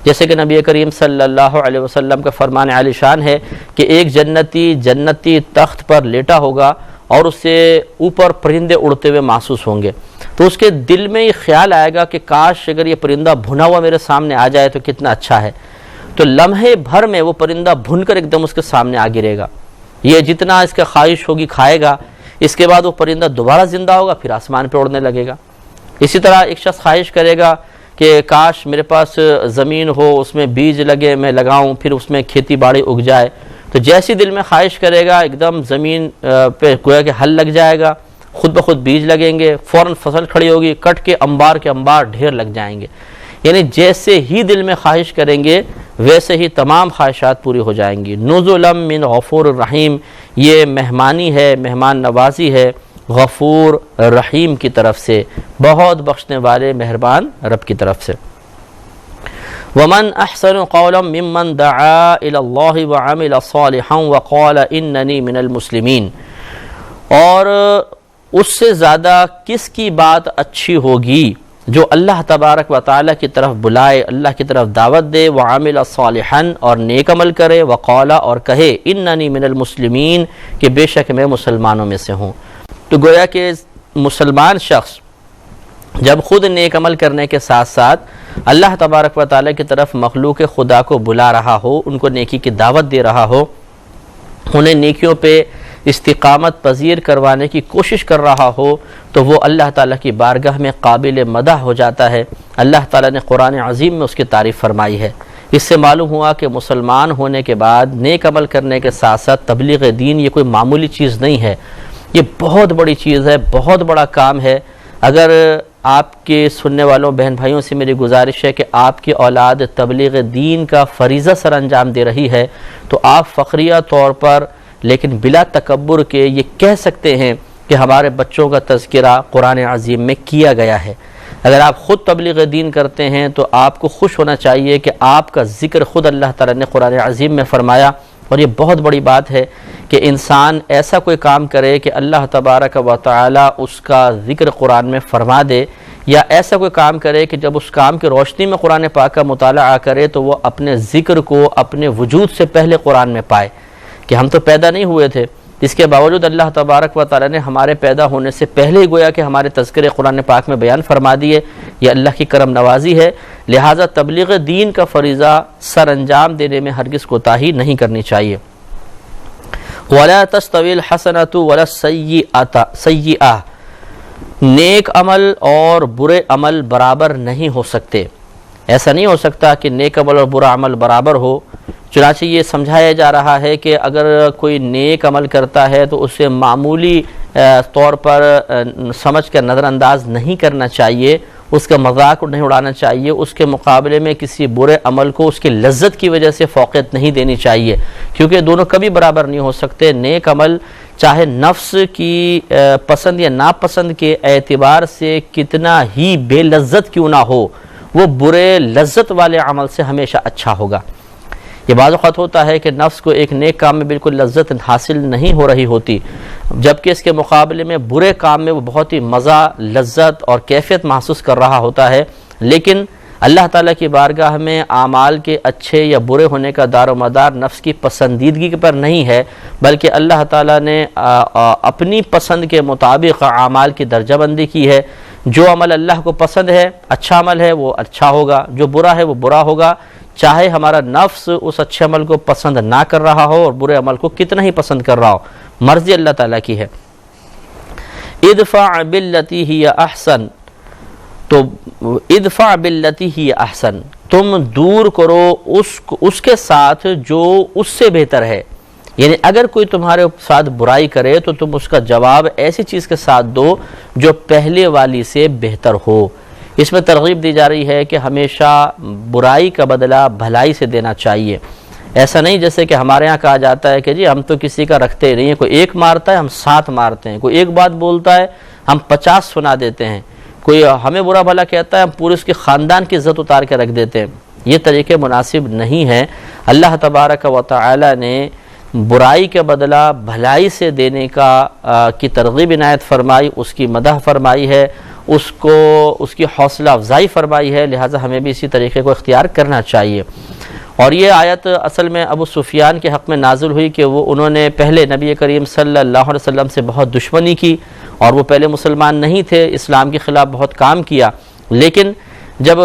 جیسے کہ نبی کریم صلی اللہ علیہ وسلم کا فرمان عالی شان ہے کہ ایک جنتی تخت پر لیٹا ہوگا اور اس سے اوپر پرندے اڑتے ہوئے محسوس ہوں گے، تو اس کے دل میں یہ خیال آئے گا کہ کاش اگر یہ پرندہ بھنا ہوا میرے سامنے آ جائے تو کتنا اچھا ہے. تو لمحے بھر میں وہ پرندہ بھن کر ایک دم اس کے سامنے آ گرے گا. یہ جتنا اس کا خواہش ہوگی کھائے گا، اس کے بعد وہ پرندہ دوبارہ زندہ ہوگا، پھر آسمان پہ اڑنے لگے گا. اسی طرح ایک شخص خواہش کرے گا کہ کاش میرے پاس زمین ہو، اس میں بیج لگے، میں لگاؤں، پھر اس میں کھیتی باڑی اگ جائے. تو جیسی دل میں خواہش کرے گا ایک دم زمین پہ گویا کہ ہل لگ جائے گا، خود بخود بیج لگیں گے، فوراً فصل کھڑی ہوگی، کٹ کے انبار ڈھیر لگ جائیں گے. یعنی جیسے ہی دل میں خواہش کریں گے ویسے ہی تمام خواہشات پوری ہو جائیں گی. نزلا من غفور الرحیم، یہ مہمانی ہے، مہمان نوازی ہے غفور رحیم کی طرف سے، بہت بخشنے والے مہربان رب کی طرف سے. ومن احسن قولا ممن دعا الى اللہ وعمل صالحا وقال اننی من المسلمین، اور اس سے زیادہ کس کی بات اچھی ہوگی جو اللہ تبارک و تعالیٰ کی طرف بلائے، اللہ کی طرف دعوت دے، وعمل صالحا اور نیک عمل کرے، وقال اور کہے اننی من المسلمین کہ بے شک میں مسلمانوں میں سے ہوں. تو گویا کہ مسلمان شخص جب خود نیک عمل کرنے کے ساتھ ساتھ اللہ تبارک و تعالیٰ کی طرف مخلوق خدا کو بلا رہا ہو، ان کو نیکی کی دعوت دے رہا ہو، انہیں نیکیوں پہ استقامت پذیر کروانے کی کوشش کر رہا ہو، تو وہ اللہ تعالیٰ کی بارگاہ میں قابل مدح ہو جاتا ہے. اللہ تعالیٰ نے قرآن عظیم میں اس کی تعریف فرمائی ہے. اس سے معلوم ہوا کہ مسلمان ہونے کے بعد نیک عمل کرنے کے ساتھ ساتھ تبلیغ دین یہ کوئی معمولی چیز نہیں ہے، یہ بہت بڑی چیز ہے، بہت بڑا کام ہے. اگر آپ کے سننے والوں بہن بھائیوں سے میری گزارش ہے کہ آپ کی اولاد تبلیغ دین کا فریضہ سر انجام دے رہی ہے، تو آپ فخریہ طور پر لیکن بلا تکبر کے یہ کہہ سکتے ہیں کہ ہمارے بچوں کا تذکرہ قرآن عظیم میں کیا گیا ہے. اگر آپ خود تبلیغ دین کرتے ہیں تو آپ کو خوش ہونا چاہیے کہ آپ کا ذکر خود اللہ تعالیٰ نے قرآن عظیم میں فرمایا. اور یہ بہت بڑی بات ہے کہ انسان ایسا کوئی کام کرے کہ اللہ تبارک و تعالیٰ اس کا ذکر قرآن میں فرما دے، یا ایسا کوئی کام کرے کہ جب اس کام کی روشنی میں قرآن پاک کا مطالعہ کرے تو وہ اپنے ذکر کو اپنے وجود سے پہلے قرآن میں پائے کہ ہم تو پیدا نہیں ہوئے تھے، اس کے باوجود اللہ تبارک و تعالیٰ نے ہمارے پیدا ہونے سے پہلے ہی گویا کہ ہمارے تذکرے قرآن پاک میں بیان فرما دیے. یہ اللہ کی کرم نوازی ہے. لہٰذا تبلیغ دین کا فریضہ سر انجام دینے میں ہرگز کوتاہی نہیں کرنی چاہیے. وَلَا تَسْتَوِي الْحَسَنَةُ وَلَا السَّيِّئَةُ، نیک عمل اور برے عمل برابر نہیں ہو سکتے. ایسا نہیں ہو سکتا کہ نیک عمل اور برا عمل برابر ہو. چنانچہ یہ سمجھایا جا رہا ہے کہ اگر کوئی نیک عمل کرتا ہے تو اسے معمولی طور پر سمجھ کر نظر انداز نہیں کرنا چاہیے، اس کا مذاق نہیں اڑانا چاہیے، اس کے مقابلے میں کسی برے عمل کو اس کی لذت کی وجہ سے فوقیت نہیں دینی چاہیے، کیونکہ دونوں کبھی برابر نہیں ہو سکتے. نیک عمل چاہے نفس کی پسند یا ناپسند کے اعتبار سے کتنا ہی بے لذت کیوں نہ ہو، وہ برے لذت والے عمل سے ہمیشہ اچھا ہوگا. یہ بعض اوقات ہوتا ہے کہ نفس کو ایک نیک کام میں بالکل لذت حاصل نہیں ہو رہی ہوتی، جبکہ اس کے مقابلے میں برے کام میں وہ بہت ہی مزہ، لذت اور کیفیت محسوس کر رہا ہوتا ہے. لیکن اللہ تعالیٰ کی بارگاہ میں اعمال کے اچھے یا برے ہونے کا دار و مدار نفس کی پسندیدگی پر نہیں ہے، بلکہ اللہ تعالیٰ نے اپنی پسند کے مطابق اعمال کی درجہ بندی کی ہے. جو عمل اللہ کو پسند ہے، اچھا عمل ہے، وہ اچھا ہوگا، جو برا ہے وہ برا ہوگا، چاہے ہمارا نفس اس اچھے عمل کو پسند نہ کر رہا ہو اور برے عمل کو کتنا ہی پسند کر رہا ہو. مرضی اللہ تعالیٰ کی ہے. ادفع باللتی ہی احسن، تو ادفع باللتی ہی احسن، تم دور کرو اس کے ساتھ جو اس سے بہتر ہے. یعنی اگر کوئی تمہارے ساتھ برائی کرے تو تم اس کا جواب ایسی چیز کے ساتھ دو جو پہلے والی سے بہتر ہو. اس میں ترغیب دی جا رہی ہے کہ ہمیشہ برائی کا بدلہ بھلائی سے دینا چاہیے. ایسا نہیں جیسے کہ ہمارے ہاں کہا جاتا ہے کہ جی ہم تو کسی کا رکھتے ہی نہیں ہیں، کوئی ایک مارتا ہے ہم 7 مارتے ہیں، کوئی ایک بات بولتا ہے ہم 50 سنا دیتے ہیں، کوئی ہمیں برا بھلا کہتا ہے ہم پورے اس کے خاندان کی عزت اتار کے رکھ دیتے ہیں. یہ طریقے مناسب نہیں ہیں. اللہ تبارک و تعالی نے برائی کے بدلہ بھلائی سے دینے کی ترغیب عنایت فرمائی، اس کی مدح فرمائی ہے، اس کی حوصلہ افزائی فرمائی ہے. لہٰذا ہمیں بھی اسی طریقے کو اختیار کرنا چاہیے. اور یہ آیت اصل میں ابو سفیان کے حق میں نازل ہوئی کہ انہوں نے پہلے نبی کریم صلی اللہ علیہ وسلم سے بہت دشمنی کی، اور وہ پہلے مسلمان نہیں تھے، اسلام کے خلاف بہت کام کیا. لیکن جب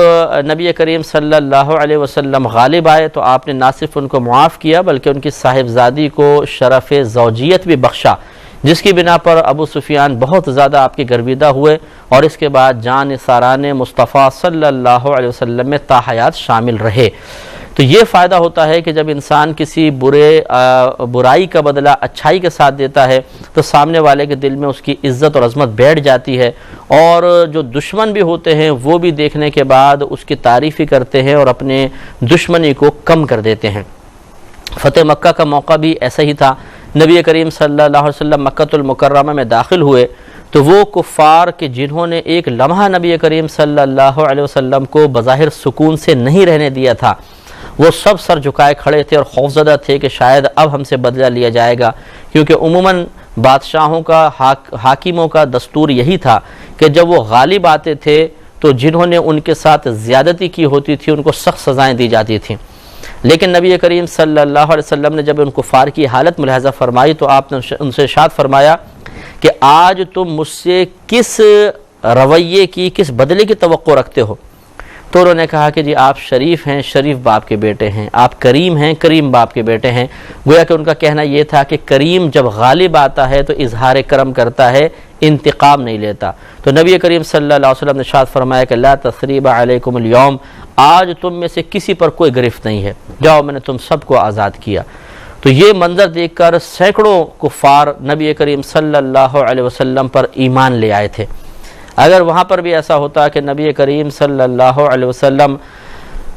نبی کریم صلی اللہ علیہ وسلم غالب آئے تو آپ نے نہ صرف ان کو معاف کیا بلکہ ان کی صاحبزادی کو شرف زوجیت بھی بخشا، جس کی بنا پر ابو سفیان بہت زیادہ آپ کے گرویدہ ہوئے، اور اس کے بعد جان نثاران مصطفیٰ صلی اللہ علیہ وسلم میں تا حیات شامل رہے. تو یہ فائدہ ہوتا ہے کہ جب انسان کسی برائی کا بدلہ اچھائی کے ساتھ دیتا ہے تو سامنے والے کے دل میں اس کی عزت اور عظمت بیٹھ جاتی ہے، اور جو دشمن بھی ہوتے ہیں وہ بھی دیکھنے کے بعد اس کی تعریف ہی کرتے ہیں اور اپنے دشمنی کو کم کر دیتے ہیں. فتح مکہ کا موقع بھی ایسا ہی تھا. نبی کریم صلی اللہ علیہ وسلم مکۃ المکرمہ میں داخل ہوئے تو وہ کفار کہ جنہوں نے ایک لمحہ نبی کریم صلی اللہ علیہ وسلم کو بظاہر سکون سے نہیں رہنے دیا تھا، وہ سب سر جھکائے کھڑے تھے اور خوفزدہ تھے کہ شاید اب ہم سے بدلہ لیا جائے گا. کیونکہ عموماً بادشاہوں کا حاکموں کا دستور یہی تھا کہ جب وہ غالب آتے تھے تو جنہوں نے ان کے ساتھ زیادتی کی ہوتی تھی ان کو سخت سزائیں دی جاتی تھیں. لیکن نبی کریم صلی اللہ علیہ وسلم نے جب ان کفار کی حالت ملاحظہ فرمائی تو آپ نے ان سے ارشاد فرمایا کہ آج تم مجھ سے کس رویے کی، کس بدلے کی توقع رکھتے ہو؟ تو انہوں نے کہا کہ جی آپ شریف ہیں، شریف باپ کے بیٹے ہیں، آپ کریم ہیں، کریم باپ کے بیٹے ہیں. گویا کہ ان کا کہنا یہ تھا کہ کریم جب غالب آتا ہے تو اظہار کرم کرتا ہے، انتقام نہیں لیتا. تو نبی کریم صلی اللہ علیہ وسلم نے ارشاد فرمایا کہ لا تثریب علیکم اليوم، آج تم میں سے کسی پر کوئی گرفت نہیں ہے، جاؤ میں نے تم سب کو آزاد کیا. تو یہ منظر دیکھ کر سینکڑوں کفار نبی کریم صلی اللہ علیہ وسلم پر ایمان لے آئے تھے. اگر وہاں پر بھی ایسا ہوتا کہ نبی کریم صلی اللہ علیہ وسلم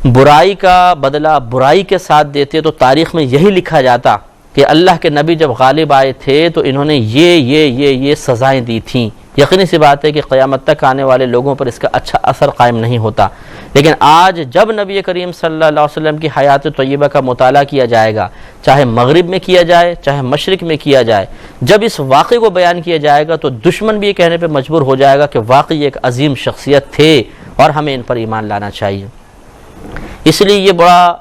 برائی کا بدلہ برائی کے ساتھ دیتے تو تاریخ میں یہی لکھا جاتا کہ اللہ کے نبی جب غالب آئے تھے تو انہوں نے یہ سزائیں دی تھیں. یقینی سی بات ہے کہ قیامت تک آنے والے لوگوں پر اس کا اچھا اثر قائم نہیں ہوتا. لیکن آج جب نبی کریم صلی اللہ علیہ وسلم کی حیات طیبہ کا مطالعہ کیا جائے گا، چاہے مغرب میں کیا جائے چاہے مشرق میں کیا جائے، جب اس واقعے کو بیان کیا جائے گا تو دشمن بھی یہ کہنے پہ مجبور ہو جائے گا کہ واقعی ایک عظیم شخصیت تھے اور ہمیں ان پر ایمان لانا چاہیے. اس لیے یہ بڑا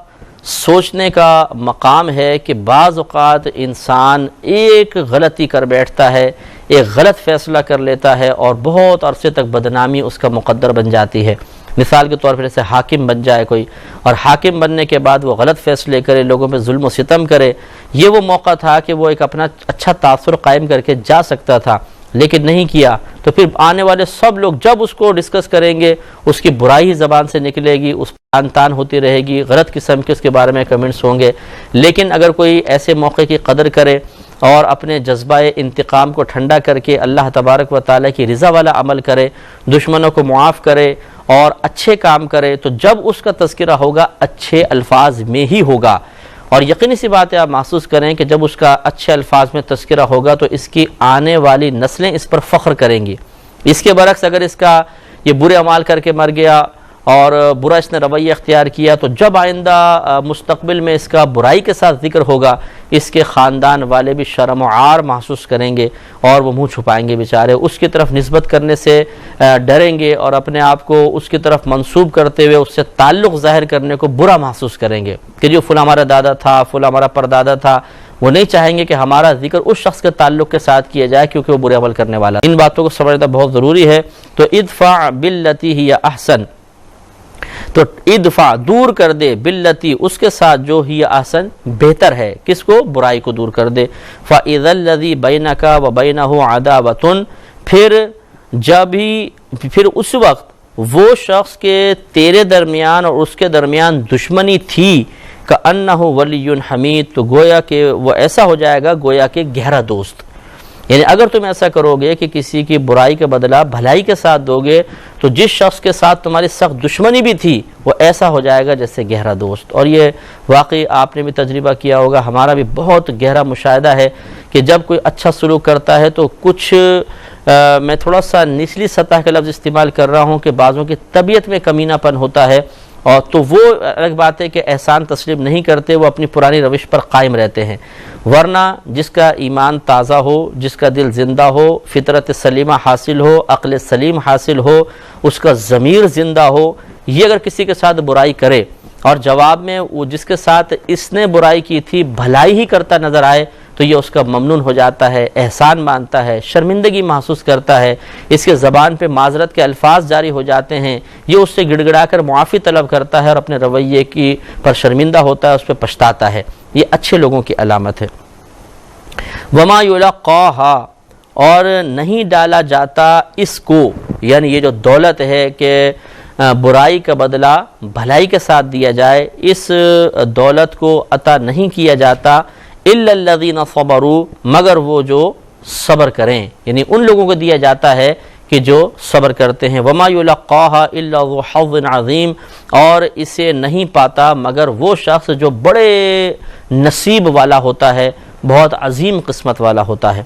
سوچنے کا مقام ہے کہ بعض اوقات انسان ایک غلطی کر بیٹھتا ہے، ایک غلط فیصلہ کر لیتا ہے اور بہت عرصے تک بدنامی اس کا مقدر بن جاتی ہے. مثال کے طور پر جیسے حاکم بن جائے کوئی، اور حاکم بننے کے بعد وہ غلط فیصلے کرے، لوگوں پہ ظلم و ستم کرے. یہ وہ موقع تھا کہ وہ ایک اپنا اچھا تاثر قائم کر کے جا سکتا تھا، لیکن نہیں کیا. تو پھر آنے والے سب لوگ جب اس کو ڈسکس کریں گے اس کی برائی ہی زبان سے نکلے گی، اس پر تان ہوتی رہے گی، غلط قسم کے اس کے بارے میں کمنٹس ہوں گے. لیکن اگر کوئی ایسے موقع کی قدر کرے اور اپنے جذبہ انتقام کو ٹھنڈا کر کے اللہ تبارک و تعالیٰ کی رضا والا عمل کرے، دشمنوں کو معاف کرے اور اچھے کام کرے، تو جب اس کا تذکرہ ہوگا اچھے الفاظ میں ہی ہوگا. اور یقینی سی بات ہے آپ محسوس کریں کہ جب اس کا اچھے الفاظ میں تذکرہ ہوگا تو اس کی آنے والی نسلیں اس پر فخر کریں گی. اس کے برعکس اگر اس کا یہ برے اعمال کر کے مر گیا اور برا اس نے رویہ اختیار کیا تو جب آئندہ مستقبل میں اس کا برائی کے ساتھ ذکر ہوگا اس کے خاندان والے بھی شرم و عار محسوس کریں گے اور وہ منہ چھپائیں گے بیچارے، اس کی طرف نسبت کرنے سے ڈریں گے اور اپنے آپ کو اس کی طرف منسوب کرتے ہوئے اس سے تعلق ظاہر کرنے کو برا محسوس کریں گے کہ جو فلاں ہمارا دادا تھا، فلاں ہمارا پردادا تھا. وہ نہیں چاہیں گے کہ ہمارا ذکر اس شخص کے تعلق کے ساتھ کیا جائے کیونکہ وہ برے عمل کرنے والا. ان باتوں کو سمجھنا بہت ضروری ہے. تو ادفع باللتی ہی احسن، تو ادفع دور کر دے، باللتی اس کے ساتھ جو ہی احسن بہتر ہے، کس کو؟ برائی کو دور کر دے. فَإِذَا الَّذِي بَيْنَكَ وَبَيْنَهُ عَدَاوَةٌ، پھر اس وقت وہ شخص کے تیرے درمیان اور اس کے درمیان دشمنی تھی، كَأَنَّهُ وَلِيٌّ حَمِيدٌ، تو گویا کہ وہ ایسا ہو جائے گا گویا کہ گہرا دوست. یعنی اگر تم ایسا کرو گے کہ کسی کی برائی کا بدلہ بھلائی کے ساتھ دو گے تو جس شخص کے ساتھ تمہاری سخت دشمنی بھی تھی وہ ایسا ہو جائے گا جیسے گہرا دوست. اور یہ واقعی آپ نے بھی تجربہ کیا ہوگا، ہمارا بھی بہت گہرا مشاہدہ ہے کہ جب کوئی اچھا سلوک کرتا ہے تو کچھ میں تھوڑا سا نچلی سطح کا لفظ استعمال کر رہا ہوں کہ بعضوں کی طبیعت میں کمینہ پن ہوتا ہے، اور تو وہ الگ بات ہے کہ احسان تسلیم نہیں کرتے، وہ اپنی پرانی روش پر قائم رہتے ہیں۔ ورنہ جس کا ایمان تازہ ہو، جس کا دل زندہ ہو، فطرت سلیمہ حاصل ہو، عقل سلیم حاصل ہو، اس کا ضمیر زندہ ہو، یہ اگر کسی کے ساتھ برائی کرے اور جواب میں وہ جس کے ساتھ اس نے برائی کی تھی بھلائی ہی کرتا نظر آئے، تو یہ اس کا ممنون ہو جاتا ہے، احسان مانتا ہے، شرمندگی محسوس کرتا ہے، اس کے زبان پہ معذرت کے الفاظ جاری ہو جاتے ہیں، یہ اس سے گڑ گڑا کر معافی طلب کرتا ہے اور اپنے رویے کی پر شرمندہ ہوتا ہے، اس پہ پچھتاتا ہے۔ یہ اچھے لوگوں کی علامت ہے۔ وما یلقاها، اور نہیں ڈالا جاتا اس کو، یعنی یہ جو دولت ہے کہ برائی کا بدلہ بھلائی کے ساتھ دیا جائے، اس دولت کو عطا نہیں کیا جاتا الا الذین صبروا، مگر وہ جو صبر کریں، یعنی ان لوگوں کو دیا جاتا ہے کہ جو صبر کرتے ہیں۔ وما یلقاها الا ذو حظ عظیم، اور اسے نہیں پاتا مگر وہ شخص جو بڑے نصیب والا ہوتا ہے، بہت عظیم قسمت والا ہوتا ہے۔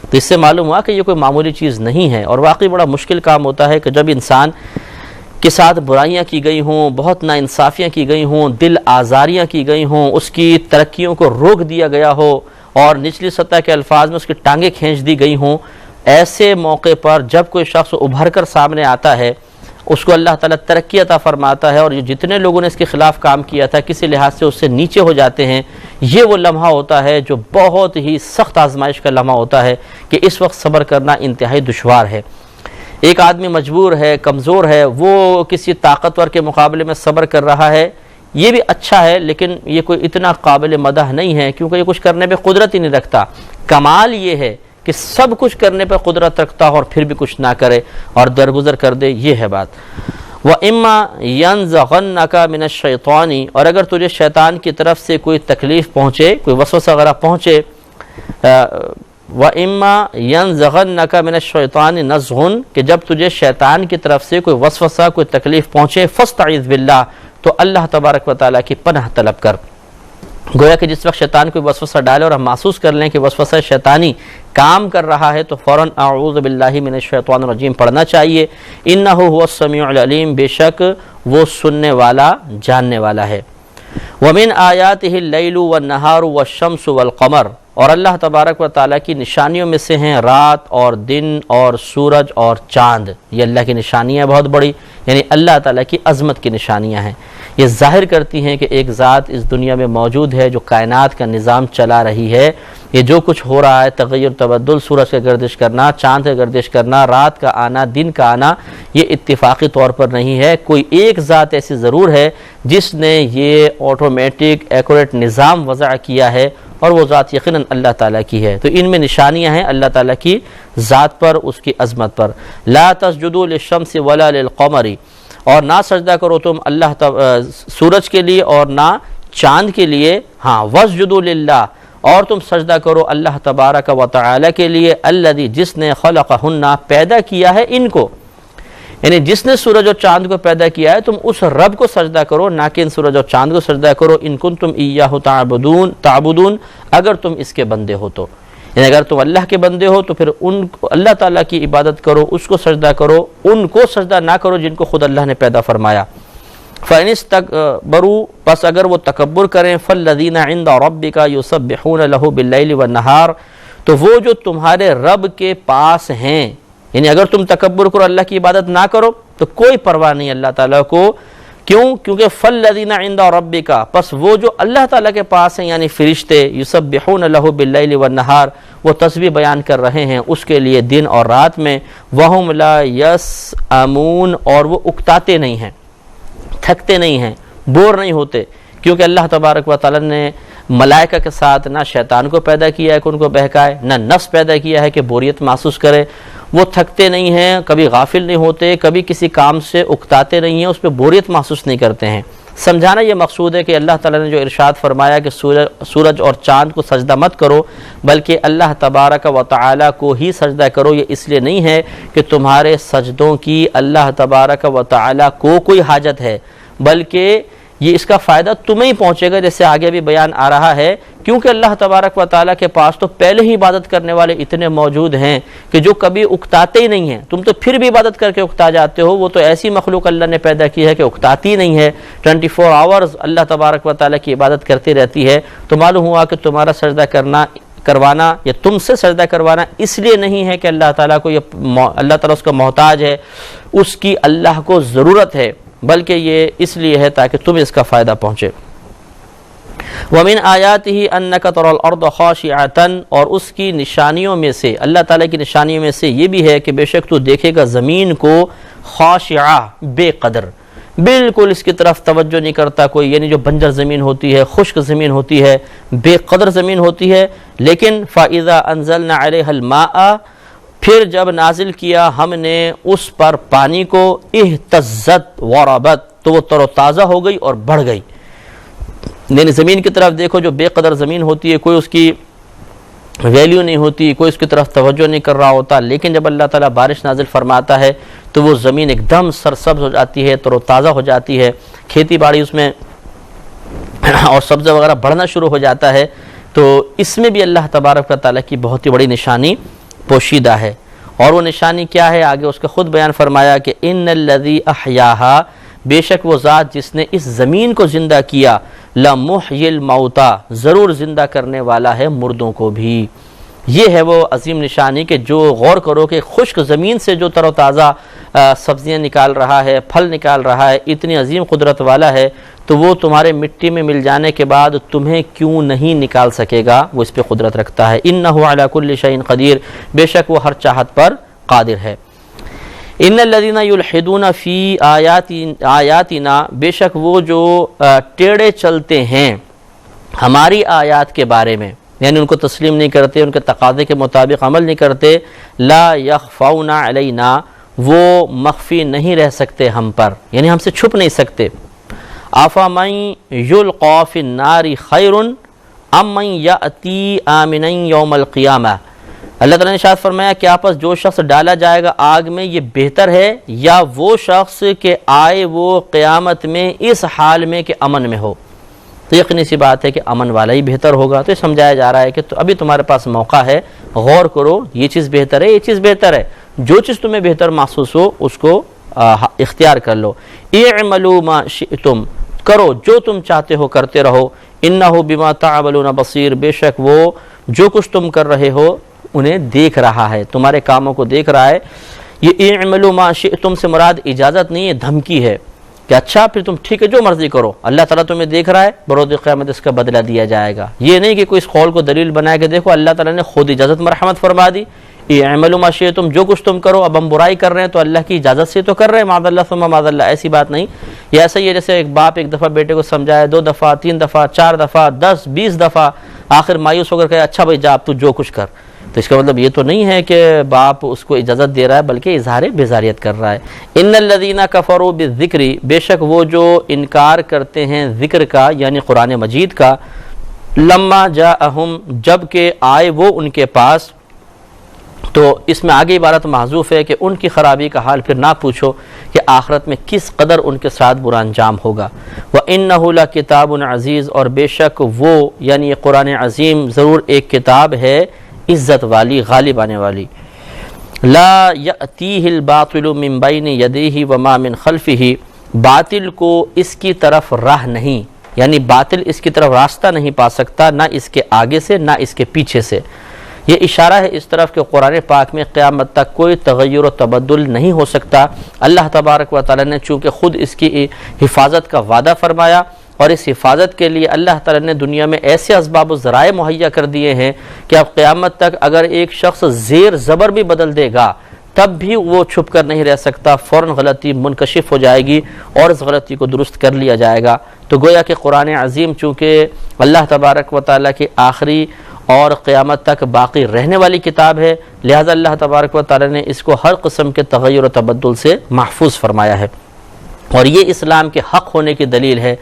تو اس سے معلوم ہوا کہ یہ کوئی معمولی چیز نہیں ہے، اور واقعی بڑا مشکل کام ہوتا ہے کہ جب انسان کے ساتھ برائیاں کی گئی ہوں، بہت ناانصافیاں کی گئی ہوں، دل آزاریاں کی گئی ہوں، اس کی ترقیوں کو روک دیا گیا ہو، اور نچلی سطح کے الفاظ میں اس کی ٹانگیں کھینچ دی گئی ہوں، ایسے موقع پر جب کوئی شخص ابھر کر سامنے آتا ہے، اس کو اللہ تعالیٰ ترقی عطا فرماتا ہے، اور یہ جتنے لوگوں نے اس کے خلاف کام کیا تھا کسی لحاظ سے اس سے نیچے ہو جاتے ہیں۔ یہ وہ لمحہ ہوتا ہے جو بہت ہی سخت آزمائش کا لمحہ ہوتا ہے کہ اس وقت صبر کرنا انتہائی دشوار ہے۔ ایک آدمی مجبور ہے، کمزور ہے، وہ کسی طاقتور کے مقابلے میں صبر کر رہا ہے، یہ بھی اچھا ہے، لیکن یہ کوئی اتنا قابل مدح نہیں ہے، کیونکہ یہ کچھ کرنے پہ قدرت ہی نہیں رکھتا۔ کمال یہ ہے کہ سب کچھ کرنے پہ قدرت رکھتا ہو اور پھر بھی کچھ نہ کرے اور درگزر کر دے، یہ ہے بات۔ وَإِمَّا يَنزَغَنَّكَ مِنَ الشَّيْطَانِ، اور اگر تجھے شیطان کی طرف سے کوئی تکلیف پہنچے، کوئی وسوسہ وغیرہ پہنچے، وَإِمَّا يَنزَغَنَّكَ مِنَ الشَّيْطَانِ نَزْغٌ، کہ جب تجھے شیطان کی طرف سے کوئی وسوسہ، کوئی تکلیف پہنچے، فَاسْتَعِذْ بِاللَّهِ، تو اللہ تبارک و تعالیٰ کی پناہ طلب کر۔ گویا کہ جس وقت شیطان کوئی وسوسہ ڈالے اور ہم محسوس کر لیں کہ وسوسہ شیطانی کام کر رہا ہے، تو فوراً اعوذ باللہ من الشیطان الرجیم پڑھنا چاہیے۔ انہ هو السمیع العلیم، بے شک وہ سننے والا، جاننے والا ہے۔ ومن آیاتہ اللیل والنہار والشمس والقمر، اور اللہ تبارک و تعالیٰ کی نشانیوں میں سے ہیں رات اور دن اور سورج اور چاند۔ یہ اللہ کی نشانیاں بہت بڑی، یعنی اللہ تعالیٰ کی عظمت کی نشانیاں ہیں۔ یہ ظاہر کرتی ہیں کہ ایک ذات اس دنیا میں موجود ہے جو کائنات کا نظام چلا رہی ہے۔ یہ جو کچھ ہو رہا ہے، تغیر تبدل، سورج کا گردش کرنا، چاند کا گردش کرنا، رات کا آنا، دن کا آنا، یہ اتفاقی طور پر نہیں ہے۔ کوئی ایک ذات ایسی ضرور ہے جس نے یہ آٹومیٹک ایکوریٹ نظام وضع کیا ہے، اور وہ ذات یقیناً اللہ تعالیٰ کی ہے۔ تو ان میں نشانیاں ہیں اللہ تعالیٰ کی ذات پر، اس کی عظمت پر۔ لا تسجدوا للشمس ولا للقمر، اور نہ سجدہ کرو تم سورج کے لیے اور نہ چاند کے لیے، ہاں واسجدوا للہ، اور تم سجدہ کرو اللہ تبارک و تعالی کے لیے، الذی، جس نے خلقہن، پیدا کیا ہے ان کو، یعنی جس نے سورج اور چاند کو پیدا کیا ہے، تم اس رب کو سجدہ کرو، نہ کہ ان سورج اور چاند کو سجدہ کرو۔ ان کنتم ایاہ تعبدون، اگر تم اس کے بندے ہو تو، یعنی اگر تم اللہ کے بندے ہو تو پھر اللہ تعالیٰ کی عبادت کرو، اس کو سجدہ کرو، ان کو سجدہ نہ کرو جن کو خود اللہ نے پیدا فرمایا۔ فَإِنِ اسْتَكْبَرُوا، پس اگر وہ تکبر کریں، فَالَّذِينَ عِنْدَ رَبِّكَ يُسَبِّحُونَ لَهُ بِاللَّيْلِ وَالنَّهَارِ، تو وہ جو تمہارے رب کے پاس ہیں، یعنی اگر تم تکبر کرو، اللہ کی عبادت نہ کرو، تو کوئی پرواہ نہیں اللہ تعالیٰ کو۔ کیوں؟ کیونکہ فَالَّذِينَ عِنْدَ رَبِّكَ، پس وہ جو اللہ تعالیٰ کے پاس ہیں، یعنی فرشتے، يُسَبِّحُونَ لَهُ بِاللَّيْلِ وَالنَّهَارِ، وہ تسبیح بیان کر رہے ہیں اس کے لیے دن اور رات میں، وَهُمْ لَا يَسْأَمُونَ، اور وہ اکتاتے نہیں ہیں، تھکتے نہیں ہیں، بور نہیں ہوتے، کیونکہ اللہ تبارک و تعالیٰ نے ملائکہ کے ساتھ نہ شیطان کو پیدا کیا ہے کہ ان کو بہکائے، نہ نفس پیدا کیا ہے کہ بوریت محسوس کرے۔ وہ تھکتے نہیں ہیں، کبھی غافل نہیں ہوتے، کبھی کسی کام سے اکتاتے نہیں ہیں، اس پہ بوریت محسوس نہیں کرتے ہیں۔ سمجھانا یہ مقصود ہے کہ اللہ تعالیٰ نے جو ارشاد فرمایا کہ سورج اور چاند کو سجدہ مت کرو، بلکہ اللہ تبارک و تعالیٰ کو ہی سجدہ کرو، یہ اس لیے نہیں ہے کہ تمہارے سجدوں کی اللہ تبارک و تعالیٰ کو کوئی حاجت ہے، بلکہ یہ اس کا فائدہ تمہیں ہی پہنچے گا، جیسے آگے بھی بیان آ رہا ہے، کیونکہ اللہ تبارک و تعالیٰ کے پاس تو پہلے ہی عبادت کرنے والے اتنے موجود ہیں کہ جو کبھی اکتاتے ہی نہیں ہیں۔ تم تو پھر بھی عبادت کر کے اکتا جاتے ہو، وہ تو ایسی مخلوق اللہ نے پیدا کی ہے کہ اکتاتی نہیں ہے، 24 آورز اللہ تبارک و تعالیٰ کی عبادت کرتی رہتی ہے۔ تو معلوم ہوا کہ تمہارا سجدہ کروانا یا تم سے سجدہ کروانا اس لیے نہیں ہے کہ اللہ تعالیٰ کو اللہ تعالیٰ اس کا محتاج ہے، اس کی اللہ کو ضرورت ہے، بلکہ یہ اس لیے ہے تاکہ تمہیں اس کا فائدہ پہنچے۔ وَمِنْ آيَاتِهِ أَنَّكَ تَرَى الْأَرْضَ خَاشِعَةً، اور اس کی نشانیوں میں سے، اللہ تعالیٰ کی نشانیوں میں سے یہ بھی ہے کہ بے شک تو دیکھے گا زمین کو خاشعہ، بے قدر، بالکل اس کی طرف توجہ نہیں کرتا کوئی، یعنی جو بنجر زمین ہوتی ہے، خشک زمین ہوتی ہے، بے قدر زمین ہوتی ہے، لیکن فَإِذَا أَنزَلْنَا عَلَيْهَا الْمَاءَ، پھر جب نازل کیا ہم نے اس پر پانی کو، اہتزت وربت، تو وہ تر و تازہ ہو گئی اور بڑھ گئی۔ یعنی زمین کی طرف دیکھو، جو بے قدر زمین ہوتی ہے، کوئی اس کی ویلیو نہیں ہوتی، کوئی اس کی طرف توجہ نہیں کر رہا ہوتا، لیکن جب اللہ تعالیٰ بارش نازل فرماتا ہے تو وہ زمین ایک دم سرسبز ہو جاتی ہے، تر و تازہ ہو جاتی ہے، کھیتی باڑی اس میں اور سبزہ وغیرہ بڑھنا شروع ہو جاتا ہے۔ تو اس میں بھی اللہ تبارک و تعالیٰ کی بہت ہی بڑی نشانی پوشیدہ ہے۔ اور وہ نشانی کیا ہے؟ آگے اس کا خود بیان فرمایا کہ ان الذی احیاہا، بے شک وہ ذات جس نے اس زمین کو زندہ کیا، لمحیی الموتى، ضرور زندہ کرنے والا ہے مردوں کو بھی۔ یہ ہے وہ عظیم نشانی کہ جو غور کرو کہ خشک زمین سے جو تر و تازہ سبزیاں نکال رہا ہے، پھل نکال رہا ہے، اتنی عظیم قدرت والا ہے، تو وہ تمہارے مٹی میں مل جانے کے بعد تمہیں کیوں نہیں نکال سکے گا؟ وہ اس پہ قدرت رکھتا ہے۔ انہ علی کل شیء قدیر، بے شک وہ ہر چاہت پر قادر ہے۔ ان الذین یلحدون فی آیاتنا، بے شک وہ جو ٹیڑے چلتے ہیں ہماری آیات کے بارے میں، یعنی ان کو تسلیم نہیں کرتے، ان کے تقاضے کے مطابق عمل نہیں کرتے، لا یخفون علینا، وہ مخفی نہیں رہ سکتے ہم پر، یعنی ہم سے چھپ نہیں سکتے۔ افمن یلقی فی النار خیر ام من یأتی آمنا یوم القیامہ، اللہ تعالیٰ نے ارشاد فرمایا کہ آپس جو شخص ڈالا جائے گا آگ میں، یہ بہتر ہے یا وہ شخص کہ آئے وہ قیامت میں اس حال میں کہ امن میں ہو؟ تو یقینی سی بات ہے کہ امن والا ہی بہتر ہوگا۔ تو یہ سمجھایا جا رہا ہے کہ ابھی تمہارے پاس موقع ہے، غور کرو، یہ چیز بہتر ہے، یہ چیز بہتر ہے، جو چیز تمہیں بہتر محسوس ہو اس کو اختیار کر لو۔ اعملوا ما شئتم، کرو جو تم چاہتے ہو کرتے رہو، انہ بما تعملون بصیر، بے شک وہ جو کچھ تم کر رہے ہو انہیں دیکھ رہا ہے، تمہارے کاموں کو دیکھ رہا ہے۔ یہ اعملوا ما شئتم سے مراد اجازت نہیں ہے، دھمکی ہے کہ اچھا پھر تم ٹھیک ہے جو مرضی کرو، اللہ تعالیٰ تمہیں دیکھ رہا ہے، بروز قیامت اس کا بدلہ دیا جائے گا۔ یہ نہیں کہ کوئی اس قول کو دلیل بنائے کہ دیکھو اللہ تعالیٰ نے خود اجازت مرحمت فرما دی، اعملوا ما شئتم، جو کچھ تم کرو، اب ہم برائی کر رہے ہیں تو اللہ کی اجازت سے تو کر رہے ہیں، معاذ اللہ ثم معاذ اللہ، ایسی بات نہیں۔ یہ ایسا ہی ہے جیسے ایک باپ ایک دفعہ بیٹے کو سمجھائے، 2 دفعہ 3 دفعہ 4 دفعہ 10 20 دفعہ، آخر مایوس ہو کر کہے اچھا بھائی جا اب تو جو کچھ کر۔ تو اس کا مطلب یہ تو نہیں ہے کہ باپ اس کو اجازت دے رہا ہے، بلکہ اظہار بیزاریت کر رہا ہے۔ ان الذین کفروا بالذکر، بے شک وہ جو انکار کرتے ہیں ذکر کا یعنی قرآن مجید کا، لما جاءہم، جب کہ آئے وہ ان کے پاس، تو اس میں آگے عبارت محذوف ہے کہ ان کی خرابی کا حال پھر نہ پوچھو کہ آخرت میں کس قدر ان کے ساتھ برا انجام ہوگا۔ وَإِنَّهُ لَكِتَابٌ عزیز، اور بے شک وہ یعنی یہ قرآن عظیم ضرور ایک کتاب ہے عزت والی، غالب آنے والی۔ لا یأتیہ الباطل من بین یدیہ وما من خلفہ، باطل کو اس کی طرف راہ نہیں، یعنی باطل اس کی طرف راستہ نہیں پا سکتا، نہ اس کے آگے سے نہ اس کے پیچھے سے۔ یہ اشارہ ہے اس طرف کہ قرآن پاک میں قیامت تک کوئی تغیر و تبدل نہیں ہو سکتا۔ اللہ تبارک و تعالی نے چونکہ خود اس کی حفاظت کا وعدہ فرمایا، اور اس حفاظت کے لیے اللہ تعالی نے دنیا میں ایسے اسباب و ذرائع مہیا کر دیے ہیں کہ اب قیامت تک اگر ایک شخص زیر زبر بھی بدل دے گا تب بھی وہ چھپ کر نہیں رہ سکتا، فوراً غلطی منکشف ہو جائے گی اور اس غلطی کو درست کر لیا جائے گا۔ تو گویا کہ قرآن عظیم چونکہ اللہ تبارک و تعالیٰ کی آخری اور قیامت تک باقی رہنے والی کتاب ہے، لہذا اللہ تبارک و تعالیٰ نے اس کو ہر قسم کے تغیر و تبدل سے محفوظ فرمایا ہے، اور یہ اسلام کے حق ہونے کی دلیل ہے۔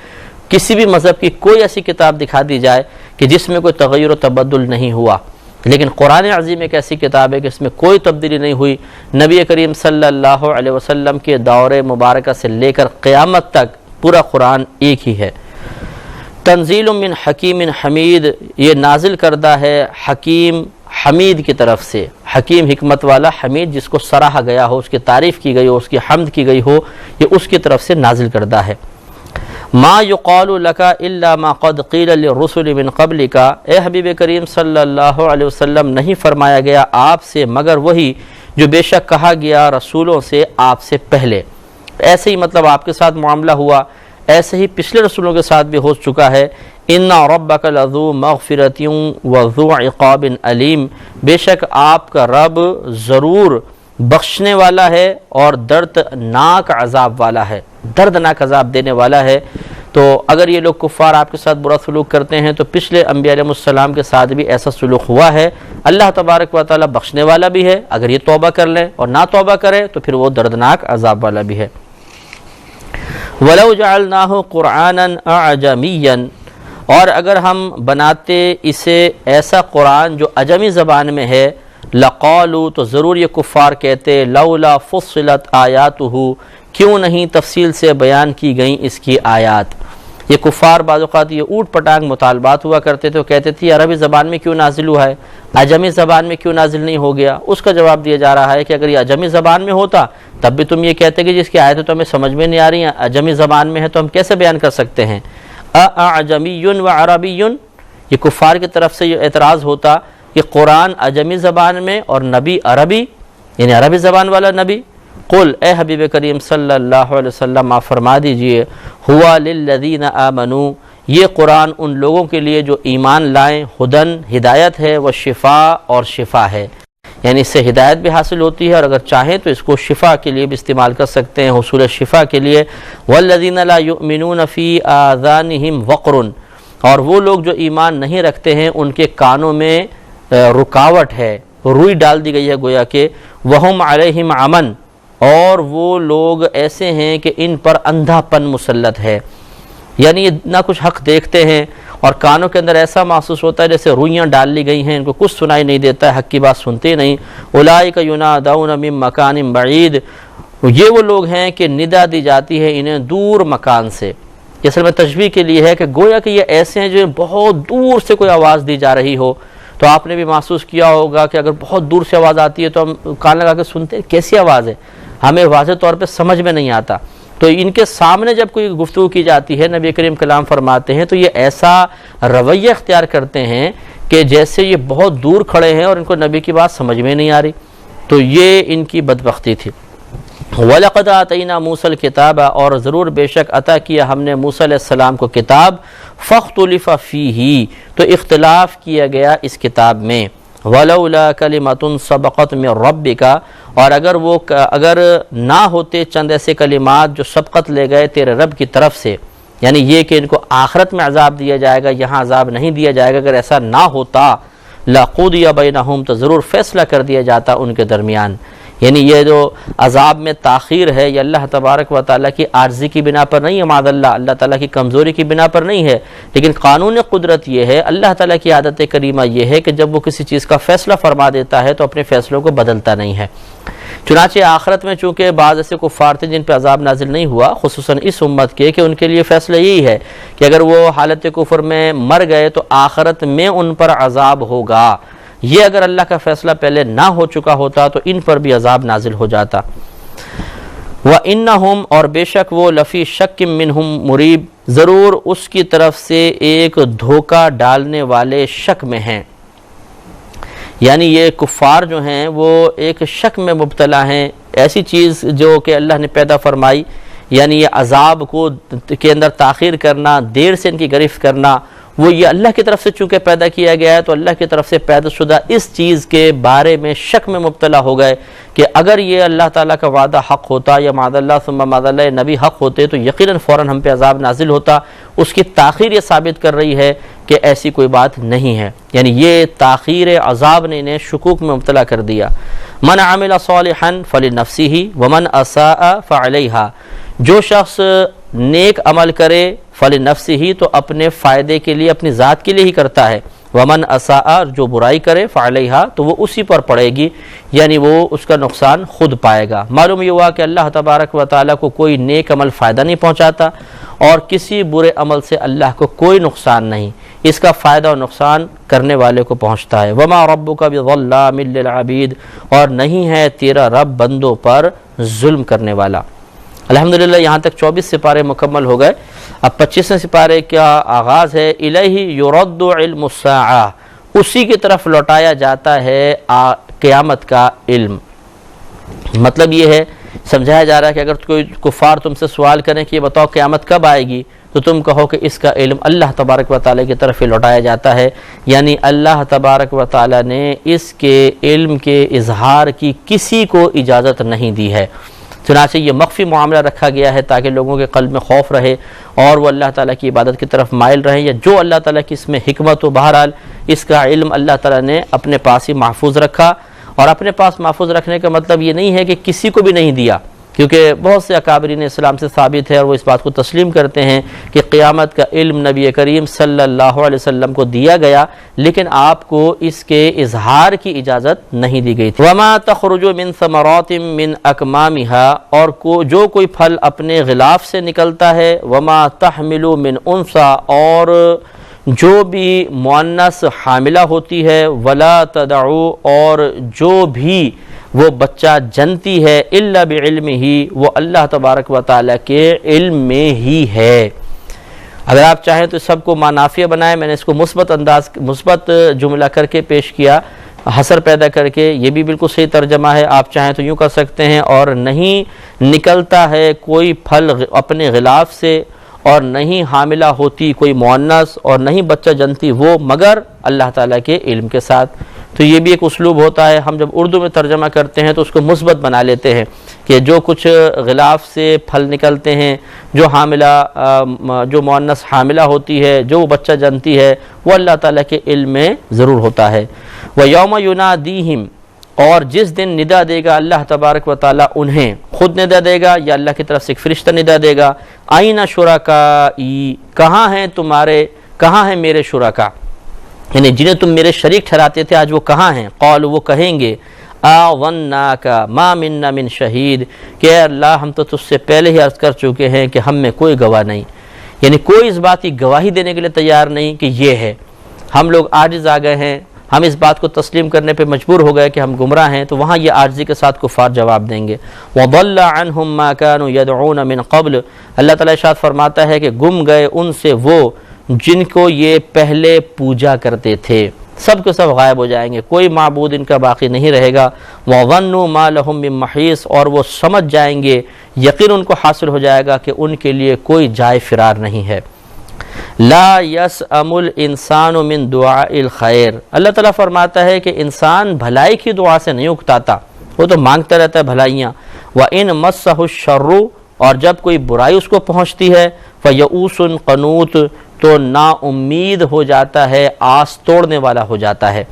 کسی بھی مذہب کی کوئی ایسی کتاب دکھا دی جائے کہ جس میں کوئی تغیر و تبدل نہیں ہوا، لیکن قرآن عظیم ایک ایسی کتاب ہے کہ اس میں کوئی تبدیلی نہیں ہوئی۔ نبی کریم صلی اللہ علیہ وسلم کے دور مبارکہ سے لے کر قیامت تک پورا قرآن ایک ہی ہے۔ تنزیل من حکیم حمید، یہ نازل کردہ ہے حکیم حمید کی طرف سے، حکیم حکمت والا، حمید جس کو سراہا گیا ہو، اس کی تعریف کی گئی ہو، اس کی حمد کی گئی ہو، یہ اس کی طرف سے نازل کردہ ہے۔ ما یقال لک الا ما قد قیل للرسل من قبلک، اے حبیب کریم صلی اللہ علیہ وسلم نہیں فرمایا گیا آپ سے مگر وہی جو بے شک کہا گیا رسولوں سے آپ سے پہلے۔ ایسے ہی مطلب آپ کے ساتھ معاملہ ہوا، ایسے ہی پچھلے رسولوں کے ساتھ بھی ہو چکا ہے۔ ان ربک لذو مغفرۃ وذو عقاب علیم، بے شک آپ کا رب ضرور بخشنے والا ہے اور دردناک عذاب والا ہے، دردناک عذاب دینے والا ہے۔ تو اگر یہ لوگ کفار آپ کے ساتھ برا سلوک کرتے ہیں تو پچھلے انبیاء علیہ السلام کے ساتھ بھی ایسا سلوک ہوا ہے۔ اللہ تبارک و تعالیٰ بخشنے والا بھی ہے، اگر یہ توبہ کر لیں، اور نہ توبہ کرے تو پھر وہ دردناک عذاب والا بھی ہے۔ وَلَوْ جَعَلْنَاهُ قُرْآنًا أَعْجَمِيًّا، اور اگر ہم بناتے اسے ایسا قرآن جو عجمی زبان میں ہے، لَقَالُوا، تو ضرور یہ کفار کہتے، لَوْلَا فُصِّلَتْ آیَاتُهُ، کیوں نہیں تفصیل سے بیان کی گئیں اس کی آیات۔ یہ کفار بعض اوقات یہ اوٹ پٹانگ مطالبات ہوا کرتے تھے، وہ کہتے تھے عربی زبان میں کیوں نازل ہوا ہے، عجمی زبان میں کیوں نازل نہیں ہو گیا۔ اس کا جواب دیا جا رہا ہے کہ اگر یہ عجمی زبان میں ہوتا تب بھی تم یہ کہتے کہ جس کی آیتیں تو ہمیں سمجھ میں نہیں آ رہی ہیں، عجمی زبان میں ہے تو ہم کیسے بیان کر سکتے ہیں۔ اعجمی و عربی، یہ کفار کی طرف سے یہ اعتراض ہوتا کہ قرآن عجمی زبان میں اور نبی عربی، یعنی عربی زبان والا نبی۔ قل، اے حبیب کریم صلی اللہ علیہ وسلم آپ فرما دیجئے، ہوا للذین آمنوا، یہ قرآن ان لوگوں کے لیے جو ایمان لائیں، ہدن، ہدایت ہے، و شفاء، اور شفا ہے، یعنی اس سے ہدایت بھی حاصل ہوتی ہے، اور اگر چاہیں تو اس کو شفا کے لیے بھی استعمال کر سکتے ہیں، حصول شفا کے لیے۔ والذین لا یؤمنون فی آذانہم وقر، اور وہ لوگ جو ایمان نہیں رکھتے ہیں ان کے کانوں میں رکاوٹ ہے، روئی ڈال دی گئی ہے گویا کہ، وہم علیہم عمن، اور وہ لوگ ایسے ہیں کہ ان پر اندھا پن مسلط ہے، یعنی یہ نہ کچھ حق دیکھتے ہیں اور کانوں کے اندر ایسا محسوس ہوتا ہے جیسے روئیاں ڈال لی گئی ہیں، ان کو کچھ سنائی نہیں دیتا ہے، حق کی بات سنتے نہیں۔ اولئک ینادون من مکان بعید، یہ وہ لوگ ہیں کہ ندا دی جاتی ہے انہیں دور مکان سے۔ یہ اصل میں تشبیہ کے لیے ہے کہ گویا کہ یہ ایسے ہیں جو بہت دور سے کوئی آواز دی جا رہی ہو، تو آپ نے بھی محسوس کیا ہوگا کہ اگر بہت دور سے آواز آتی ہے تو ہم کان لگا کے سنتے ہیں کیسی آواز ہے، ہمیں واضح طور پہ سمجھ میں نہیں آتا۔ تو ان کے سامنے جب کوئی گفتگو کی جاتی ہے، نبی کریم کلام فرماتے ہیں تو یہ ایسا رویہ اختیار کرتے ہیں کہ جیسے یہ بہت دور کھڑے ہیں اور ان کو نبی کی بات سمجھ میں نہیں آ رہی، تو یہ ان کی بدبختی تھی۔ وَلَقَدْ آتَيْنَا مُوسَى الْكِتَابَ، اور ضرور بے شک عطا کیا ہم نے موسیٰ علیہ السلام کو کتاب، فَاخْتُلِفَ فِيهِ، تو اختلاف کیا گیا اس کتاب میں، وَلَوْلَا كَلِمَةٌ سَبَقَتْ مِنْ رَبِّكَ، اور اگر نہ ہوتے چند ایسے کلمات جو سبقت لے گئے تیرے رب کی طرف سے، یعنی یہ کہ ان کو آخرت میں عذاب دیا جائے گا، یہاں عذاب نہیں دیا جائے گا، اگر ایسا نہ ہوتا لَقُضِيَ بَيْنَهُمْ، تو ضرور فیصلہ کر دیا جاتا ان کے درمیان۔ یعنی یہ جو عذاب میں تاخیر ہے یہ اللہ تبارک و تعالیٰ کی عاجزی کی بنا پر نہیں ہے، معاذ اللہ تعالیٰ کی کمزوری کی بنا پر نہیں ہے، لیکن قانون قدرت یہ ہے، اللہ تعالیٰ کی عادت کریمہ یہ ہے کہ جب وہ کسی چیز کا فیصلہ فرما دیتا ہے تو اپنے فیصلوں کو بدلتا نہیں ہے۔ چنانچہ آخرت میں چونکہ بعض ایسے کفار تھے جن پہ عذاب نازل نہیں ہوا، خصوصاً اس امت کے، کہ ان کے لیے فیصلہ یہی ہے کہ اگر وہ حالت کفر میں مر گئے تو آخرت میں ان پر عذاب ہوگا۔ یہ اگر اللہ کا فیصلہ پہلے نہ ہو چکا ہوتا تو ان پر بھی عذاب نازل ہو جاتا۔ وَإِنَّهُمْ، اور بے شک وہ، لفی شک منہم مریب، ضرور اس کی طرف سے ایک دھوکہ ڈالنے والے شک میں ہیں، یعنی یہ کفار جو ہیں وہ ایک شک میں مبتلا ہیں، ایسی چیز جو کہ اللہ نے پیدا فرمائی، یعنی یہ عذاب کو کے اندر تاخیر کرنا، دیر سے ان کی گرفت کرنا، وہ یہ اللہ کی طرف سے چونکہ پیدا کیا گیا ہے تو اللہ کی طرف سے پیدا شدہ اس چیز کے بارے میں شک میں مبتلا ہو گئے کہ اگر یہ اللہ تعالیٰ کا وعدہ حق ہوتا یا معاذ اللہ ثم معاذ اللہ نبی حق ہوتے تو یقیناً فوراً ہم پہ عذاب نازل ہوتا۔ اس کی تاخیر یہ ثابت کر رہی ہے کہ ایسی کوئی بات نہیں ہے، یعنی یہ تاخیر عذاب نے انہیں شکوک میں مبتلا کر دیا۔ من عمل صالحا فلنفسہ ومن اساء فعلیہا، جو شخص نیک عمل کرے فلنفسہ، تو اپنے فائدے کے لیے، اپنی ذات کے لیے ہی کرتا ہے، ومن اساء جو برائی کرے فعلیہا تو وہ اسی پر پڑے گی، یعنی وہ اس کا نقصان خود پائے گا۔ معلوم یہ ہوا کہ اللہ تبارک و تعالیٰ کو کوئی نیک عمل فائدہ نہیں پہنچاتا اور کسی برے عمل سے اللہ کو کوئی نقصان نہیں، اس کا فائدہ اور نقصان کرنے والے کو پہنچتا ہے۔ وما ربک بظلام للعبید، اور نہیں ہے تیرا رب بندوں پر ظلم کرنے والا۔ الحمدللہ یہاں تک 24 سپارے مکمل ہو گئے۔ اب 25ویں سپارے کا آغاز ہے، الیہ یرد علم الساعہ، اسی کی طرف لوٹایا جاتا ہے قیامت کا علم۔ مطلب یہ ہے، سمجھایا جا رہا ہے کہ اگر کوئی کفار تم سے سوال کریں کہ یہ بتاؤ قیامت کب آئے گی، تو تم کہو کہ اس کا علم اللہ تبارک و تعالیٰ کی طرف ہی لوٹایا جاتا ہے، یعنی اللہ تبارک و تعالیٰ نے اس کے علم کے اظہار کی کسی کو اجازت نہیں دی ہے۔ چنانچہ یہ مخفی معاملہ رکھا گیا ہے تاکہ لوگوں کے قلب میں خوف رہے اور وہ اللہ تعالیٰ کی عبادت کی طرف مائل رہیں، یا جو اللہ تعالیٰ کی اس میں حکمت ہو، بہرحال اس کا علم اللہ تعالیٰ نے اپنے پاس ہی محفوظ رکھا۔ اور اپنے پاس محفوظ رکھنے کا مطلب یہ نہیں ہے کہ کسی کو بھی نہیں دیا، کیونکہ بہت سے اکابرین اسلام سے ثابت ہے اور وہ اس بات کو تسلیم کرتے ہیں کہ قیامت کا علم نبی کریم صلی اللہ علیہ وسلم کو دیا گیا، لیکن آپ کو اس کے اظہار کی اجازت نہیں دی گئی تھی۔ وما تخرج من ثمرات من اکمامها، اور جو کوئی پھل اپنے غلاف سے نکلتا ہے، وما تحمل من انثى، اور جو بھی مؤنث حاملہ ہوتی ہے، ولا تدعو، اور جو بھی وہ بچہ جنتی ہے، الا بعلمہ، وہ اللہ تبارک و تعالیٰ کے علم میں ہی ہے۔ اگر آپ چاہیں تو سب کو معنافیہ بنائیں، میں نے اس کو مثبت جملہ کر کے پیش کیا، حصر پیدا کر کے، یہ بھی بالکل صحیح ترجمہ ہے۔ آپ چاہیں تو یوں کر سکتے ہیں، اور نہیں نکلتا ہے کوئی پھل اپنے غلاف سے، اور نہیں حاملہ ہوتی کوئی مؤنث، اور نہیں بچہ جنتی وہ مگر اللہ تعالیٰ کے علم کے ساتھ۔ تو یہ بھی ایک اسلوب ہوتا ہے، ہم جب اردو میں ترجمہ کرتے ہیں تو اس کو مثبت بنا لیتے ہیں کہ جو کچھ غلاف سے پھل نکلتے ہیں، جو مؤنث حاملہ ہوتی ہے، جو بچہ جنتی ہے، وہ اللہ تعالیٰ کے علم میں ضرور ہوتا ہے۔ وَيَوْمَ يُنَادِيهِمْ، اور جس دن ندا دے گا اللہ تبارک و تعالیٰ انہیں، خود ندا دے گا یا اللہ کی طرف سے ایک فرشتہ ندا دے گا، أَيْنَ شُرَكَائِي، کہاں ہیں تمہارے، کہاں ہیں میرے شرکا، یعنی جنہیں تم میرے شریک ٹھہراتے تھے آج وہ کہاں ہیں؟ قالوا، وہ کہیں گے، آظناک ما منا من شہید، کہ اے اللہ ہم تو تجھ سے پہلے ہی عرض کر چکے ہیں کہ ہم میں کوئی گواہ نہیں، یعنی کوئی اس بات کی گواہی دینے کے لیے تیار نہیں کہ یہ ہے۔ ہم لوگ عاجز آ گئے ہیں، ہم اس بات کو تسلیم کرنے پہ مجبور ہو گئے کہ ہم گمراہ ہیں، تو وہاں یہ عاجزی کے ساتھ کفار جواب دیں گے۔ وَضَلَّ عَنْهُمْ مَا كَانُوا يَدْعُونَ مِنْ قَبْلِ، اللہ تعالیٰ ارشاد فرماتا ہے کہ گم گئے ان سے وہ جن کو یہ پہلے پوجا کرتے تھے، سب کے سب غائب ہو جائیں گے، کوئی معبود ان کا باقی نہیں رہے گا۔ وَظَنُّوا مَا لَهُم مِّن مَّحِيصٍ، اور وہ سمجھ جائیں گے، یقین ان کو حاصل ہو جائے گا کہ ان کے لیے کوئی جائے فرار نہیں ہے۔ لا يسأم الانسان من دعاء الخیر، اللہ تعالیٰ فرماتا ہے کہ انسان بھلائی کی دعا سے نہیں اکتاتا، وہ تو مانگتا رہتا ہے بھلائیاں۔ وَإِن مَسَّهُ الشَّرُّ، اور جب کوئی برائی اس کو پہنچتی ہے، فَيَئُوسٌ قنوط، تو نا امید ہو جاتا ہے، آس توڑنے والا ہو جاتا ہے۔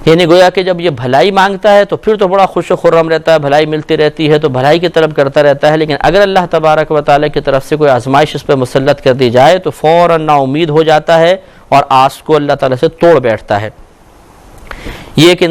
یعنی گویا کہ جب یہ بھلائی مانگتا ہے تو پھر تو بڑا خوش و خرم رہتا ہے، بھلائی ملتی رہتی ہے تو بھلائی کی طلب کرتا رہتا ہے، لیکن اگر اللہ تبارک و تعالیٰ کی طرف سے کوئی آزمائش اس پہ مسلط کر دی جائے تو فوراً نا امید ہو جاتا ہے اور آس کو اللہ تعالیٰ سے توڑ بیٹھتا ہے۔ یہ ایک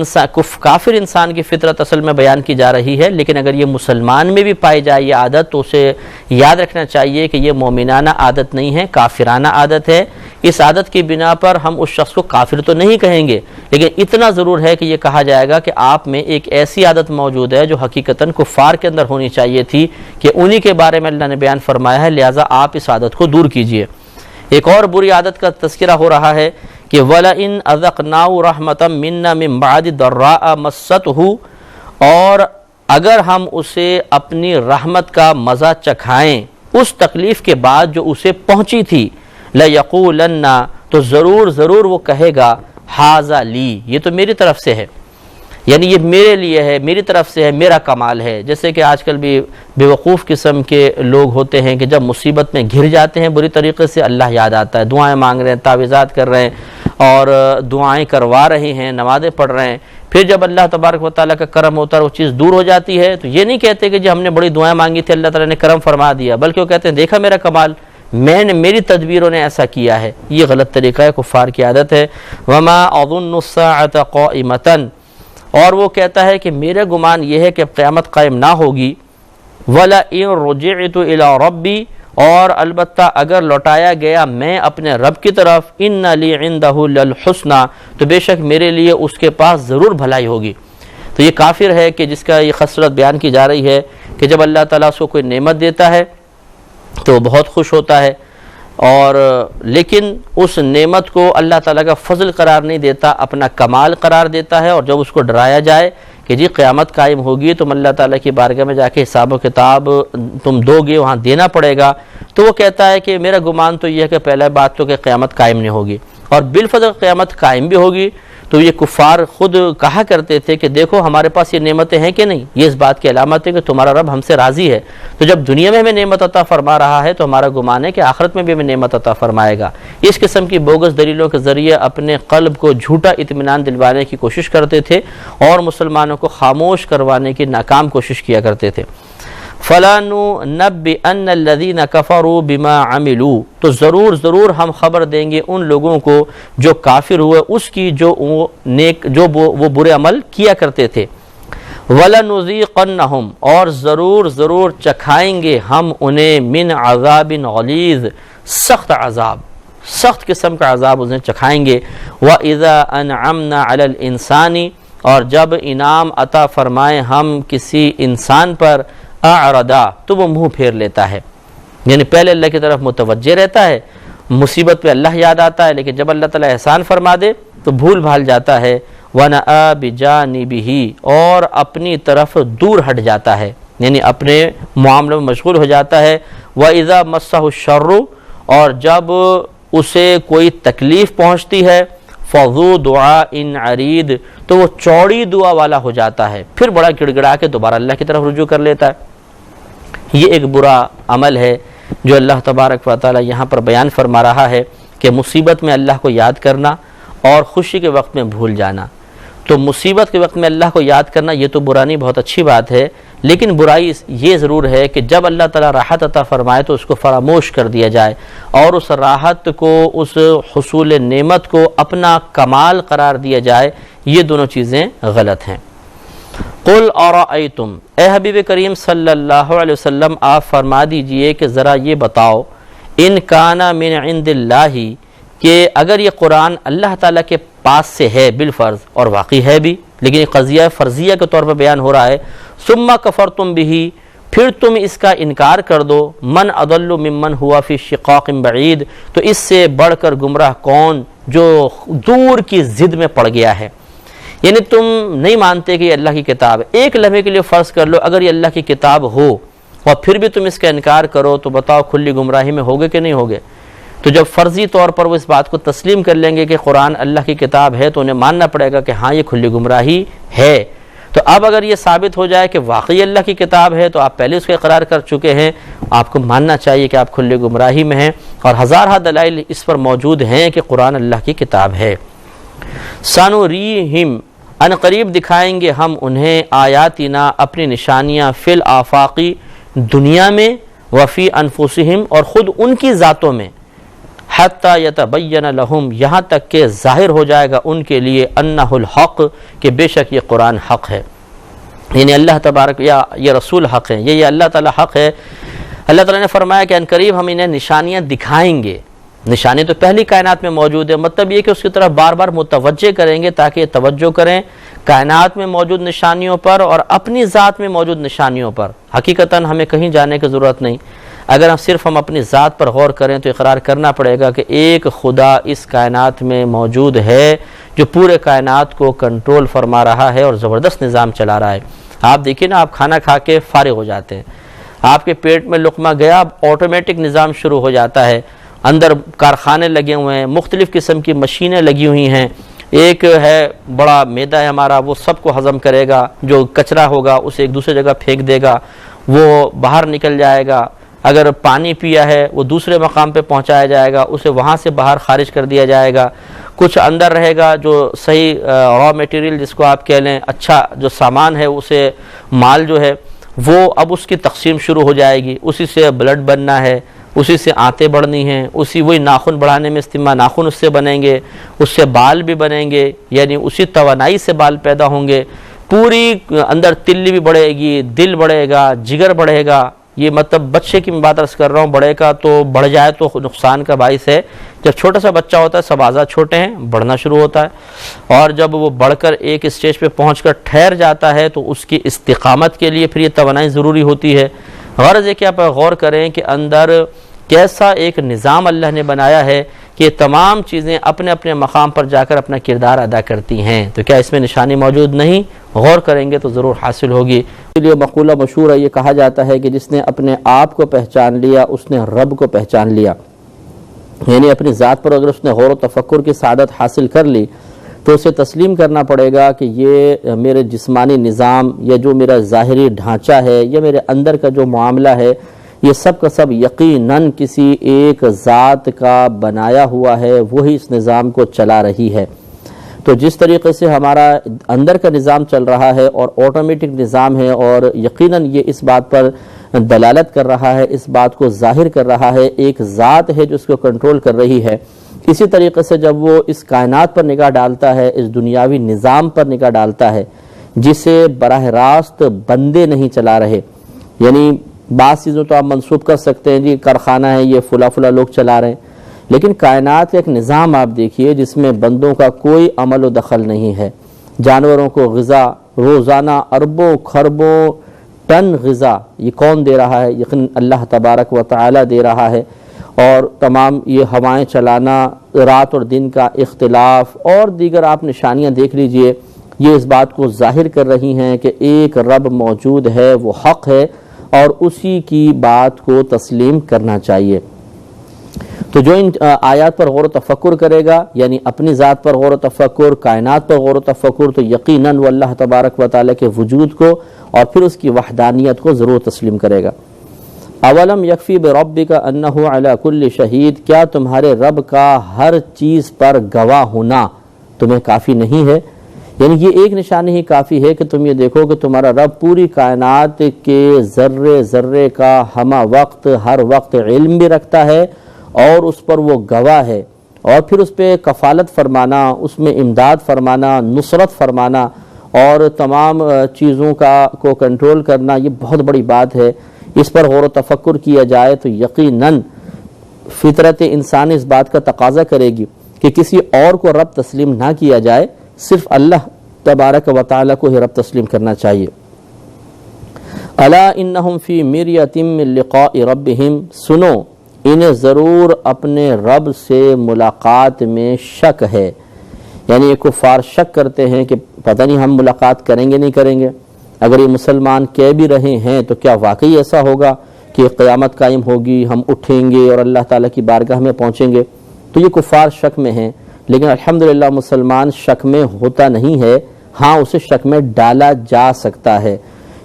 کافر انسان کی فطرت اصل میں بیان کی جا رہی ہے، لیکن اگر یہ مسلمان میں بھی پائی جائے یہ عادت تو اسے یاد رکھنا چاہیے کہ یہ مومنانہ عادت نہیں ہے، کافرانہ عادت ہے۔ اس عادت کی بنا پر ہم اس شخص کو کافر تو نہیں کہیں گے، لیکن اتنا ضرور ہے کہ یہ کہا جائے گا کہ آپ میں ایک ایسی عادت موجود ہے جو حقیقتاً کفار کے اندر ہونی چاہیے تھی، کہ انہی کے بارے میں اللہ نے بیان فرمایا ہے، لہٰذا آپ اس عادت کو دور کیجئے۔ ایک اور بری عادت کا تذکرہ ہو رہا ہے کہ وَلَئِنْ أَذَقْنَاهُ رَحْمَةً مِنَّا مِنْ بَعْدِ ضَرَّاءَ مَسَّتْهُ، اور اگر ہم اسے اپنی رحمت کا مزہ چکھائیں اس تکلیف کے بعد جو اسے پہنچی تھی، لَيَقُولَنَّ، تو ضرور وہ کہے گا، هَذَا لِي، یہ تو میری طرف سے ہے، یعنی یہ میرے لیے ہے، میری طرف سے ہے، میرا کمال ہے۔ جیسے کہ آج کل بھی بے وقوف قسم کے لوگ ہوتے ہیں کہ جب مصیبت میں گھر جاتے ہیں بری طریقے سے، اللہ یاد آتا ہے، دعائیں مانگ رہے ہیں، تعویذات کر رہے ہیں اور دعائیں کروا رہے ہیں، نمازیں پڑھ رہے ہیں، پھر جب اللہ تبارک و تعالیٰ کا کرم ہوتا ہے وہ چیز دور ہو جاتی ہے، تو یہ نہیں کہتے کہ جی ہم نے بڑی دعائیں مانگی تھی اللہ تعالیٰ نے کرم فرما دیا، بلکہ وہ کہتے ہیں دیکھا میرا کمال، میری تدبیروں نے ایسا کیا ہے. یہ غلط طریقہ ہے، کفار کی عادت ہے. وما اظن الساعة قائمة، اور وہ کہتا ہے کہ میرا گمان یہ ہے کہ قیامت قائم نہ ہوگی. وَلَئِن رُجِعْتُ إِلَىٰ رَبِّي، اور البتہ اگر لوٹایا گیا میں اپنے رب کی طرف، إِنَّ لِي عِندَهُ لَلْحُسْنَى، تو بے شک میرے لیے اس کے پاس ضرور بھلائی ہوگی. تو یہ کافر ہے کہ جس کا یہ خصلت بیان کی جا رہی ہے کہ جب اللہ تعالیٰ اس کو کوئی نعمت دیتا ہے تو وہ بہت خوش ہوتا ہے، اور لیکن اس نعمت کو اللہ تعالیٰ کا فضل قرار نہیں دیتا، اپنا کمال قرار دیتا ہے. اور جب اس کو ڈرایا جائے کہ جی قیامت قائم ہوگی، تم اللہ تعالیٰ کی بارگاہ میں جا کے حساب و کتاب تم دو گے، وہاں دینا پڑے گا، تو وہ کہتا ہے کہ میرا گمان تو یہ ہے کہ پہلا بات تو کہ قیامت قائم نہیں ہوگی، اور بالفضل قیامت قائم بھی ہوگی. تو یہ کفار خود کہا کرتے تھے کہ دیکھو ہمارے پاس یہ نعمتیں ہیں کہ نہیں، یہ اس بات کی علامت ہے کہ تمہارا رب ہم سے راضی ہے. تو جب دنیا میں ہمیں نعمت عطا فرما رہا ہے تو ہمارا گمان ہے کہ آخرت میں بھی ہمیں نعمت عطا فرمائے گا. اس قسم کی بوگس دلیلوں کے ذریعے اپنے قلب کو جھوٹا اطمینان دلوانے کی کوشش کرتے تھے اور مسلمانوں کو خاموش کروانے کی ناکام کوشش کیا کرتے تھے. فَلَنُنَبِّئَنَّ الَّذِينَ كَفَرُوا بِمَا عَمِلُوا، تو ضرور ہم خبر دیں گے ان لوگوں کو جو کافر ہوئے اس کی جو وہ برے عمل کیا کرتے تھے. وَلَنُذِيقَنَّهُمْ، اور ضرور چکھائیں گے ہم انہیں من عذاب غلیظ، سخت عذاب، سخت قسم کا عذاب انہیں چکھائیں گے. وَإِذَا أَنْعَمْنَا عَلَى الْإِنسَانِ، اور جب انعام عطا فرمائیں ہم کسی انسان پر، اعرضا، تو وہ منہ پھیر لیتا ہے. یعنی پہلے اللہ کی طرف متوجہ رہتا ہے، مصیبت پہ اللہ یاد آتا ہے، لیکن جب اللہ تعالیٰ احسان فرما دے تو بھول بھال جاتا ہے. وَنَأَى بِجَانِبِهِ، اور اپنی طرف دور ہٹ جاتا ہے، یعنی اپنے معاملوں میں مشغول ہو جاتا ہے. وَإِذَا مَسَّهُ الشَّرُّ، اور جب اسے کوئی تکلیف پہنچتی ہے، فَذُو دُعَاءٍ عَرِيضٍ، تو وہ چوڑی دعا والا ہو جاتا ہے، پھر بڑا گڑ گڑا کے دوبارہ اللہ کی طرف رجوع کر لیتا ہے. یہ ایک برا عمل ہے جو اللہ تبارک و تعالی یہاں پر بیان فرما رہا ہے کہ مصیبت میں اللہ کو یاد کرنا اور خوشی کے وقت میں بھول جانا. تو مصیبت کے وقت میں اللہ کو یاد کرنا یہ تو برا نہیں، بہت اچھی بات ہے، لیکن برائی یہ ضرور ہے کہ جب اللہ تعالیٰ راحت عطا فرمائے تو اس کو فراموش کر دیا جائے اور اس راحت کو، اس حصول نعمت کو اپنا کمال قرار دیا جائے. یہ دونوں چیزیں غلط ہیں. قل ارأیتم، اے حبیب کریم صلی اللہ علیہ وسلم آپ فرما دیجئے کہ ذرا یہ بتاؤ، ان کان من عند اللہ، کہ اگر یہ قرآن اللہ تعالیٰ کے پاس سے ہے بالفرض، اور واقعی ہے بھی، لیکن یہ قضیہ فرضیہ کے طور پر بیان ہو رہا ہے، ثم کفرتم بہ، پھر تم اس کا انکار کر دو، من اضل ممن ہوا فی شقاق بعید، تو اس سے بڑھ کر گمراہ کون جو دور کی ضد میں پڑ گیا ہے. یعنی تم نہیں مانتے کہ یہ اللہ کی کتاب ہے. ایک لمحے کے لیے فرض کر لو اگر یہ اللہ کی کتاب ہو اور پھر بھی تم اس کا انکار کرو تو بتاؤ کھلی گمراہی میں ہوگے کہ نہیں ہوگے. تو جب فرضی طور پر وہ اس بات کو تسلیم کر لیں گے کہ قرآن اللہ کی کتاب ہے تو انہیں ماننا پڑے گا کہ ہاں یہ کھلی گمراہی ہے. تو اب اگر یہ ثابت ہو جائے کہ واقعی اللہ کی کتاب ہے تو آپ پہلے اس کا اقرار کر چکے ہیں، آپ کو ماننا چاہیے کہ آپ کھلی گمراہی میں ہیں، اور ہزارہ دلائل اس پر موجود ہیں کہ قرآن اللہ کی کتاب ہے. سنریہم، ان قریب دکھائیں گے ہم انہیں، آیاتنا، اپنی نشانیاں، فی الآفاقی، دنیا میں، وفی انفسہم، اور خود ان کی ذاتوں میں، حتی یتبین لہم، یہاں تک کہ ظاہر ہو جائے گا ان کے لیے، انہ الحق، کہ بے شک یہ قرآن حق ہے. یعنی اللہ تبارک یا یہ رسول حق ہے، یہ اللہ تعالی حق ہے. اللہ تعالیٰ نے فرمایا کہ ان قریب ہم انہیں نشانیاں دکھائیں گے. نشانی تو پہلی کائنات میں موجود ہے، مطلب یہ کہ اس کی طرف بار بار متوجہ کریں گے تاکہ یہ توجہ کریں کائنات میں موجود نشانیوں پر اور اپنی ذات میں موجود نشانیوں پر. حقیقتاً ہمیں کہیں جانے کی ضرورت نہیں. اگر ہم اپنی ذات پر غور کریں تو اقرار کرنا پڑے گا کہ ایک خدا اس کائنات میں موجود ہے جو پورے کائنات کو کنٹرول فرما رہا ہے اور زبردست نظام چلا رہا ہے. آپ دیکھیں نا، آپ کھانا کھا کے فارغ ہو جاتے ہیں، آپ کے پیٹ میں لقمہ گیا، آٹومیٹک نظام شروع ہو جاتا ہے. اندر کارخانے لگے ہوئے ہیں، مختلف قسم کی مشینیں لگی ہوئی ہیں. ایک ہے بڑا معدہ ہے ہمارا، وہ سب کو ہضم کرے گا، جو کچرا ہوگا اسے ایک دوسرے جگہ پھینک دے گا، وہ باہر نکل جائے گا. اگر پانی پیا ہے وہ دوسرے مقام پہ پہنچایا جائے گا، اسے وہاں سے باہر خارج کر دیا جائے گا. کچھ اندر رہے گا جو صحیح را میٹیریل جس کو آپ کہہ لیں، اچھا جو سامان ہے، اسے مال جو ہے وہ اب اس کی تقسیم شروع ہو جائے گی. اسی سے بلڈ بننا ہے، اسی سے آنتیں بڑھنی ہیں، اسی وہی ناخن بڑھانے میں استعمال، ناخن اس سے بنیں گے، اس سے بال بھی بنیں گے، یعنی اسی توانائی سے بال پیدا ہوں گے، پوری اندر تلی بھی بڑھے گی، دل بڑھے گا، جگر بڑھے گا۔ یہ مطلب بچے کی میں بات عرض کر رہا ہوں، بڑے کا تو بڑھ جائے تو نقصان کا باعث ہے۔ جب چھوٹا سا بچہ ہوتا ہے، سب اعضاء چھوٹے ہیں، بڑھنا شروع ہوتا ہے، اور جب وہ بڑھ کر ایک اسٹیج پہ پہنچ کر ٹھہر جاتا ہے تو اس کی استقامت کے لیے پھر یہ توانائی ضروری ہوتی ہے۔ غرض ہے کہ آپ غور کریں کہ اندر کیسا ایک نظام اللہ نے بنایا ہے کہ یہ تمام چیزیں اپنے اپنے مقام پر جا کر اپنا کردار ادا کرتی ہیں۔ تو کیا اس میں نشانی موجود نہیں؟ غور کریں گے تو ضرور حاصل ہوگی۔ اس لیے مقولہ مشہور ہے، یہ کہا جاتا ہے کہ جس نے اپنے آپ کو پہچان لیا اس نے رب کو پہچان لیا، یعنی اپنی ذات پر اگر اس نے غور و تفکر کی سعادت حاصل کر لی تو اسے تسلیم کرنا پڑے گا کہ یہ میرے جسمانی نظام یا جو میرا ظاہری ڈھانچہ ہے یا میرے اندر کا جو معاملہ ہے، یہ سب کا سب یقیناً کسی ایک ذات کا بنایا ہوا ہے، وہی اس نظام کو چلا رہی ہے۔ تو جس طریقے سے ہمارا اندر کا نظام چل رہا ہے اور آٹومیٹک نظام ہے، اور یقیناً یہ اس بات پر دلالت کر رہا ہے، اس بات کو ظاہر کر رہا ہے، ایک ذات ہے جو اس کو کنٹرول کر رہی ہے۔ اسی طریقے سے جب وہ اس کائنات پر نگاہ ڈالتا ہے، اس دنیاوی نظام پر نگاہ ڈالتا ہے جسے براہ راست بندے نہیں چلا رہے، یعنی بعض چیزوں تو آپ منسوب کر سکتے ہیں، جی کارخانہ ہے یہ فلاں لوگ چلا رہے ہیں، لیکن کائنات کا ایک نظام آپ دیکھیے جس میں بندوں کا کوئی عمل و دخل نہیں ہے۔ جانوروں کو غذا روزانہ اربوں خربوں ٹن غذا یہ کون دے رہا ہے؟ یقین اللہ تبارک و تعالی دے رہا ہے۔ اور تمام یہ ہوائیں چلانا، رات اور دن کا اختلاف اور دیگر آپ نشانیاں دیکھ لیجئے، یہ اس بات کو ظاہر کر رہی ہیں کہ ایک رب موجود ہے، وہ حق ہے، اور اسی کی بات کو تسلیم کرنا چاہیے۔ تو جو ان آیات پر غور و تفکر کرے گا، یعنی اپنی ذات پر غور و تفکر، کائنات پر غور و تفکر، تو یقیناً وہ اللہ تبارک و تعالیٰ کے وجود کو اور پھر اس کی وحدانیت کو ضرور تسلیم کرے گا۔ اولم یکفی بربک انہ علی کل شہید، کیا تمہارے رب کا ہر چیز پر گواہ ہونا تمہیں کافی نہیں ہے؟ یعنی یہ ایک نشانی ہی کافی ہے کہ تم یہ دیکھو کہ تمہارا رب پوری کائنات کے ذرے ذرے کا ہمہ وقت ہر وقت علم بھی رکھتا ہے اور اس پر وہ گواہ ہے، اور پھر اس پہ کفالت فرمانا، اس میں امداد فرمانا، نصرت فرمانا اور تمام چیزوں کو کنٹرول کرنا، یہ بہت بڑی بات ہے۔ اس پر غور و تفکر کیا جائے تو یقیناً فطرت انسان اس بات کا تقاضا کرے گی کہ کسی اور کو رب تسلیم نہ کیا جائے، صرف اللہ تبارک و تعالیٰ کو ہی رب تسلیم کرنا چاہیے۔ الا انہم فی مریۃ من لقاء ربہم، سنو انہیں ضرور اپنے رب سے ملاقات میں شک ہے، یعنی یہ کفار شک کرتے ہیں کہ پتہ نہیں ہم ملاقات کریں گے نہیں کریں گے، اگر یہ مسلمان کہہ بھی رہے ہیں تو کیا واقعی ایسا ہوگا کہ قیامت قائم ہوگی، ہم اٹھیں گے اور اللہ تعالیٰ کی بارگاہ میں پہنچیں گے؟ تو یہ کفار شک میں ہیں، لیکن الحمدللہ مسلمان شک میں ہوتا نہیں ہے، ہاں اسے شک میں ڈالا جا سکتا ہے۔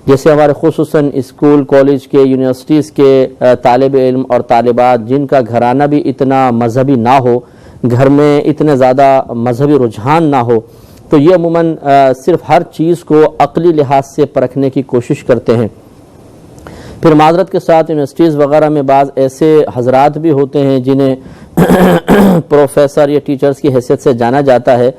جیسے ہمارے خصوصاً اسکول کالج کے یونیورسٹیز کے طالب علم اور طالبات جن کا گھرانہ بھی اتنا مذہبی نہ ہو، گھر میں اتنے زیادہ مذہبی رجحان نہ ہو، تو یہ عموماً صرف ہر چیز کو عقلی لحاظ سے پرکھنے کی کوشش کرتے ہیں۔ پھر معذرت کے ساتھ یونیورسٹیز وغیرہ میں بعض ایسے حضرات بھی ہوتے ہیں جنہیں پروفیسر یا ٹیچرز کی حیثیت سے جانا جاتا ہے،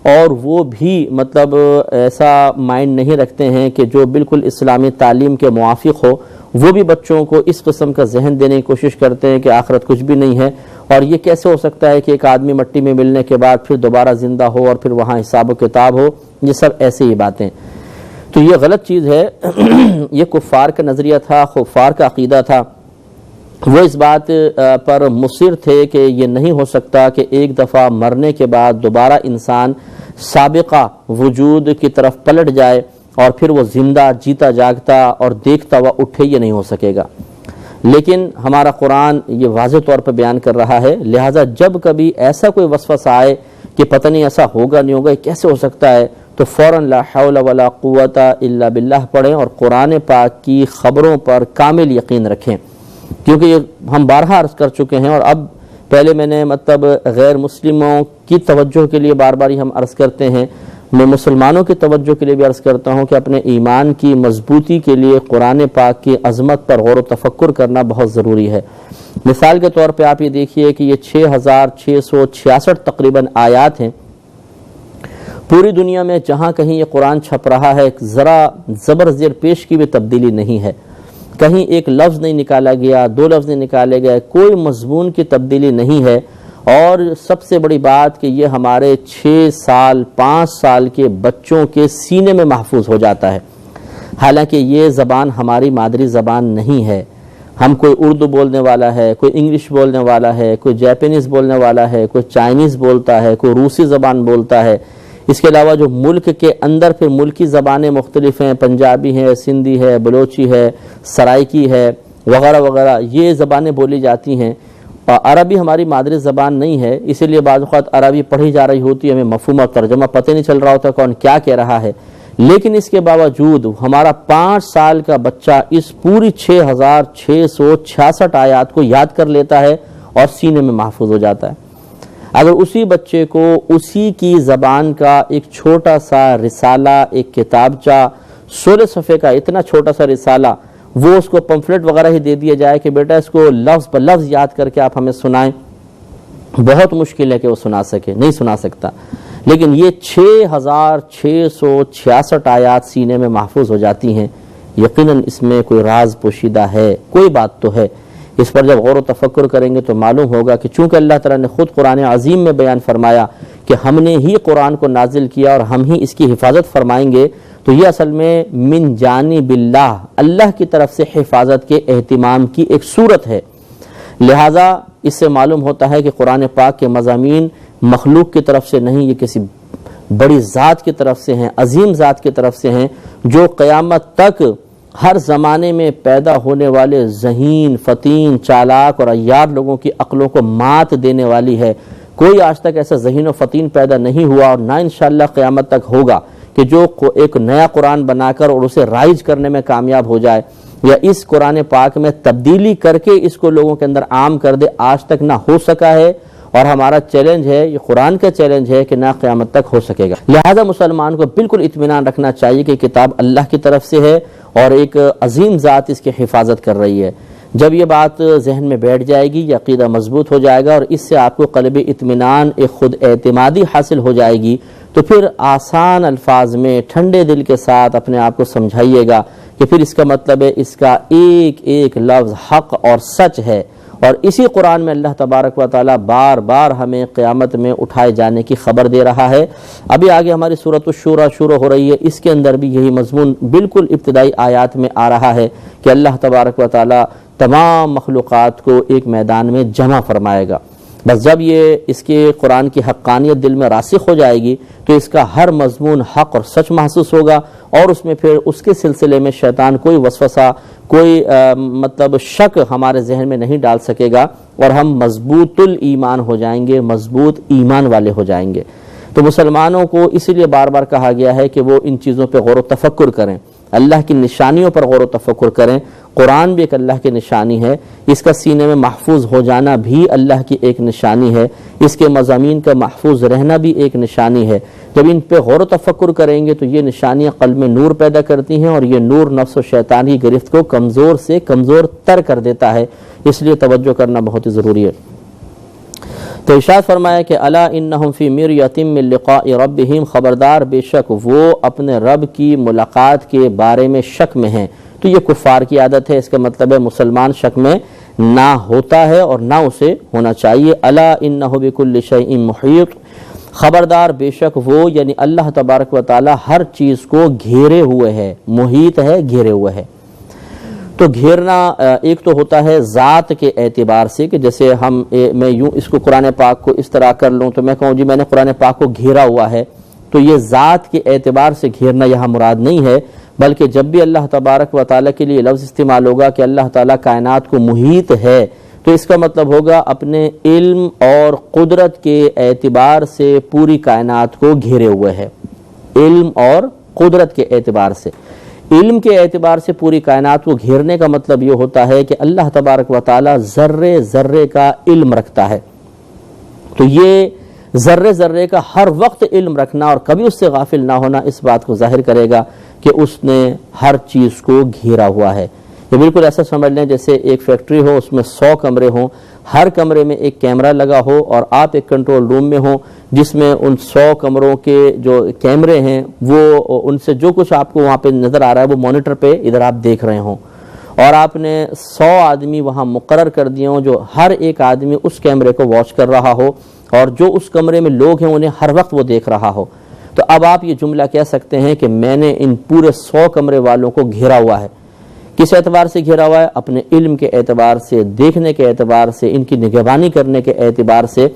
اور وہ بھی مطلب ایسا مائنڈ نہیں رکھتے ہیں کہ جو بالکل اسلامی تعلیم کے موافق ہو، وہ بھی بچوں کو اس قسم کا ذہن دینے کی کوشش کرتے ہیں کہ آخرت کچھ بھی نہیں ہے، اور یہ کیسے ہو سکتا ہے کہ ایک آدمی مٹی میں ملنے کے بعد پھر دوبارہ زندہ ہو اور پھر وہاں حساب و کتاب ہو، یہ سب ایسے ہی باتیں۔ تو یہ غلط چیز ہے، یہ کفار کا نظریہ تھا، کفار کا عقیدہ تھا۔ وہ اس بات پر مصر تھے کہ یہ نہیں ہو سکتا کہ ایک دفعہ مرنے کے بعد دوبارہ انسان سابقہ وجود کی طرف پلٹ جائے اور پھر وہ زندہ جیتا جاگتا اور دیکھتا ہوا اٹھے، یہ نہیں ہو سکے گا۔ لیکن ہمارا قرآن یہ واضح طور پر بیان کر رہا ہے، لہٰذا جب کبھی ایسا کوئی وسوسہ آئے کہ پتہ نہیں ایسا ہوگا نہیں ہوگا، کیسے ہو سکتا ہے، تو فوراً لا حول ولا قوت الا باللہ پڑھیں اور قرآن پاک کی خبروں پر کامل یقین رکھیں، کیونکہ یہ ہم بارہا عرض کر چکے ہیں، اور اب پہلے میں نے مطلب غیر مسلموں کی توجہ کے لیے بار بار ہم عرض کرتے ہیں، میں مسلمانوں کی توجہ کے لیے بھی عرض کرتا ہوں کہ اپنے ایمان کی مضبوطی کے لیے قرآن پاک کی عظمت پر غور و تفکر کرنا بہت ضروری ہے۔ مثال کے طور پہ آپ یہ دیکھیے کہ یہ 6666 تقریباً آیات ہیں۔ پوری دنیا میں جہاں کہیں یہ قرآن چھپ رہا ہے ذرا زبر زیر پیش کی بھی تبدیلی نہیں ہے، کہیں ایک لفظ نہیں نکالا گیا، 2 لفظ نہیں نکالے گئے، کوئی مضمون کی تبدیلی نہیں ہے۔ اور سب سے بڑی بات کہ یہ ہمارے 6 سال 5 سال کے بچوں کے سینے میں محفوظ ہو جاتا ہے، حالانکہ یہ زبان ہماری مادری زبان نہیں ہے۔ ہم کوئی اردو بولنے والا ہے، کوئی انگلش بولنے والا ہے، کوئی جاپانیز بولنے والا ہے، کوئی چائنیز بولتا ہے، کوئی روسی زبان بولتا ہے۔ اس کے علاوہ جو ملک کے اندر پھر ملکی زبانیں مختلف ہیں، پنجابی ہے، سندھی ہے، بلوچی ہے، سرائکی ہے، وغیرہ وغیرہ، یہ زبانیں بولی جاتی ہیں۔ عربی ہماری مادری زبان نہیں ہے، اسی لیے بعض اوقات عربی پڑھی جا رہی ہوتی ہے، ہمیں مفہوم اور ترجمہ پتہ نہیں چل رہا ہوتا کون کیا کہہ رہا ہے، لیکن اس کے باوجود ہمارا 5 سال کا بچہ اس پوری 6666 آیات کو یاد کر لیتا ہے اور سینے میں محفوظ ہو جاتا ہے۔ اگر اسی بچے کو اسی کی زبان کا ایک چھوٹا سا رسالہ، ایک کتابچہ، 16 صفحے کا اتنا چھوٹا سا رسالہ، وہ اس کو پمفلٹ وغیرہ ہی دے دیا جائے کہ بیٹا اس کو لفظ بہ لفظ یاد کر کے آپ ہمیں سنائیں، بہت مشکل ہے کہ وہ سنا سکے، نہیں سنا سکتا۔ لیکن یہ 6666 آیات سینے میں محفوظ ہو جاتی ہیں، یقیناً اس میں کوئی راز پوشیدہ ہے، کوئی بات تو ہے۔ اس پر جب غور و تفکر کریں گے تو معلوم ہوگا کہ چونکہ اللہ تعالیٰ نے خود قرآن عظیم میں بیان فرمایا کہ ہم نے ہی قرآن کو نازل کیا اور ہم ہی اس کی حفاظت فرمائیں گے، تو یہ اصل میں من جانب اللہ، اللہ کی طرف سے حفاظت کے اہتمام کی ایک صورت ہے۔ لہٰذا اس سے معلوم ہوتا ہے کہ قرآن پاک کے مضامین مخلوق کی طرف سے نہیں، یہ کسی بڑی ذات کی طرف سے ہیں، عظیم ذات کی طرف سے ہیں، جو قیامت تک ہر زمانے میں پیدا ہونے والے ذہین، فطین، چالاک اور عیار لوگوں کی عقلوں کو مات دینے والی ہے۔ کوئی آج تک ایسا ذہین و فطین پیدا نہیں ہوا اور نہ انشاءاللہ قیامت تک ہوگا کہ جو ایک نیا قرآن بنا کر اور اسے رائج کرنے میں کامیاب ہو جائے یا اس قرآن پاک میں تبدیلی کر کے اس کو لوگوں کے اندر عام کر دے، آج تک نہ ہو سکا ہے، اور ہمارا چیلنج ہے، یہ قرآن کا چیلنج ہے کہ نہ قیامت تک ہو سکے گا۔ لہذا مسلمان کو بالکل اطمینان رکھنا چاہیے کہ کتاب اللہ کی طرف سے ہے اور ایک عظیم ذات اس کی حفاظت کر رہی ہے۔ جب یہ بات ذہن میں بیٹھ جائے گی، یہ عقیدہ مضبوط ہو جائے گا اور اس سے آپ کو قلبی اطمینان، ایک خود اعتمادی حاصل ہو جائے گی، تو پھر آسان الفاظ میں ٹھنڈے دل کے ساتھ اپنے آپ کو سمجھائیے گا کہ پھر اس کا مطلب ہے اس کا ایک ایک لفظ حق اور سچ ہے، اور اسی قرآن میں اللہ تبارک و تعالیٰ بار بار ہمیں قیامت میں اٹھائے جانے کی خبر دے رہا ہے۔ ابھی آگے ہماری سورۃ الشورى شروع ہو رہی ہے، اس کے اندر بھی یہی مضمون بالکل ابتدائی آیات میں آ رہا ہے کہ اللہ تبارک و تعالیٰ تمام مخلوقات کو ایک میدان میں جمع فرمائے گا۔ بس جب یہ اس کے قرآن کی حقانیت دل میں راسخ ہو جائے گی تو اس کا ہر مضمون حق اور سچ محسوس ہوگا، اور اس میں پھر اس کے سلسلے میں شیطان کوئی وسوسہ، کوئی شک ہمارے ذہن میں نہیں ڈال سکے گا، اور ہم مضبوط الایمان ہو جائیں گے، مضبوط ایمان والے ہو جائیں گے۔ تو مسلمانوں کو اسی لیے بار بار کہا گیا ہے کہ وہ ان چیزوں پہ غور و تفکر کریں، اللہ کی نشانیوں پر غور و تفکر کریں۔ قرآن بھی ایک اللہ کی نشانی ہے، اس کا سینے میں محفوظ ہو جانا بھی اللہ کی ایک نشانی ہے، اس کے مضامین کا محفوظ رہنا بھی ایک نشانی ہے۔ جب ان پہ غور و تفکر کریں گے تو یہ نشانیاں قلب میں نور پیدا کرتی ہیں، اور یہ نور نفس و شیطان کی گرفت کو کمزور سے کمزور تر کر دیتا ہے، اس لیے توجہ کرنا بہت ہی ضروری ہے۔ تو ارشاد فرمایا کہ الا انہم فی مریۃ من لقاء ربہم، خبردار بے شک وہ اپنے رب کی ملاقات کے بارے میں شک میں ہیں۔ تو یہ کفار کی عادت ہے، اس کا مطلب ہے مسلمان شک میں نہ ہوتا ہے اور نہ اسے ہونا چاہیے۔ الا انہ بکل شیء محیط، خبردار بے شک وہ یعنی اللہ تبارک و تعالی ہر چیز کو گھیرے ہوئے ہے، محیط ہے، گھیرے ہوئے ہے۔ تو گھیرنا ایک تو ہوتا ہے ذات کے اعتبار سے کہ جیسے میں یوں اس کو قرآن پاک کو اس طرح کر لوں تو میں کہوں جی میں نے قرآن پاک کو گھیرا ہوا ہے، تو یہ ذات کے اعتبار سے گھیرنا یہاں مراد نہیں ہے، بلکہ جب بھی اللہ تبارک و تعالیٰ کے لیے لفظ استعمال ہوگا کہ اللہ تعالیٰ کائنات کو محیط ہے، تو اس کا مطلب ہوگا اپنے علم اور قدرت کے اعتبار سے پوری کائنات کو گھیرے ہوئے ہے۔ علم اور قدرت کے اعتبار سے، علم کے اعتبار سے پوری کائنات کو گھیرنے کا مطلب یہ ہوتا ہے کہ اللہ تبارک و تعالیٰ ذرے ذرے کا علم رکھتا ہے۔ تو یہ ذرے ذرے کا ہر وقت علم رکھنا اور کبھی اس سے غافل نہ ہونا اس بات کو ظاہر کرے گا کہ اس نے ہر چیز کو گھیرا ہوا ہے۔ یہ بالکل ایسا سمجھ لیں جیسے ایک فیکٹری ہو، اس میں 100 کمرے ہوں، ہر کمرے میں ایک کیمرہ لگا ہو اور آپ ایک کنٹرول روم میں ہوں جس میں ان 100 کمروں کے جو کیمرے ہیں وہ ان سے جو کچھ آپ کو وہاں پہ نظر آ رہا ہے وہ مانیٹر پہ ادھر آپ دیکھ رہے ہوں، اور آپ نے 100 آدمی وہاں مقرر کر دیے ہوں جو ہر ایک آدمی اس کیمرے کو واچ کر رہا ہو اور جو اس کمرے میں لوگ ہیں انہیں ہر وقت وہ دیکھ رہا ہو۔ تو اب آپ یہ جملہ کہہ سکتے ہیں کہ میں نے ان پورے 100 کمرے والوں کو گھیرا ہوا ہے۔ کس اعتبار سے گھیرا ہوا ہے؟ اپنے علم کے اعتبار سے، دیکھنے کے اعتبار سے، ان کی نگہبانی کرنے کے اعتبار سے۔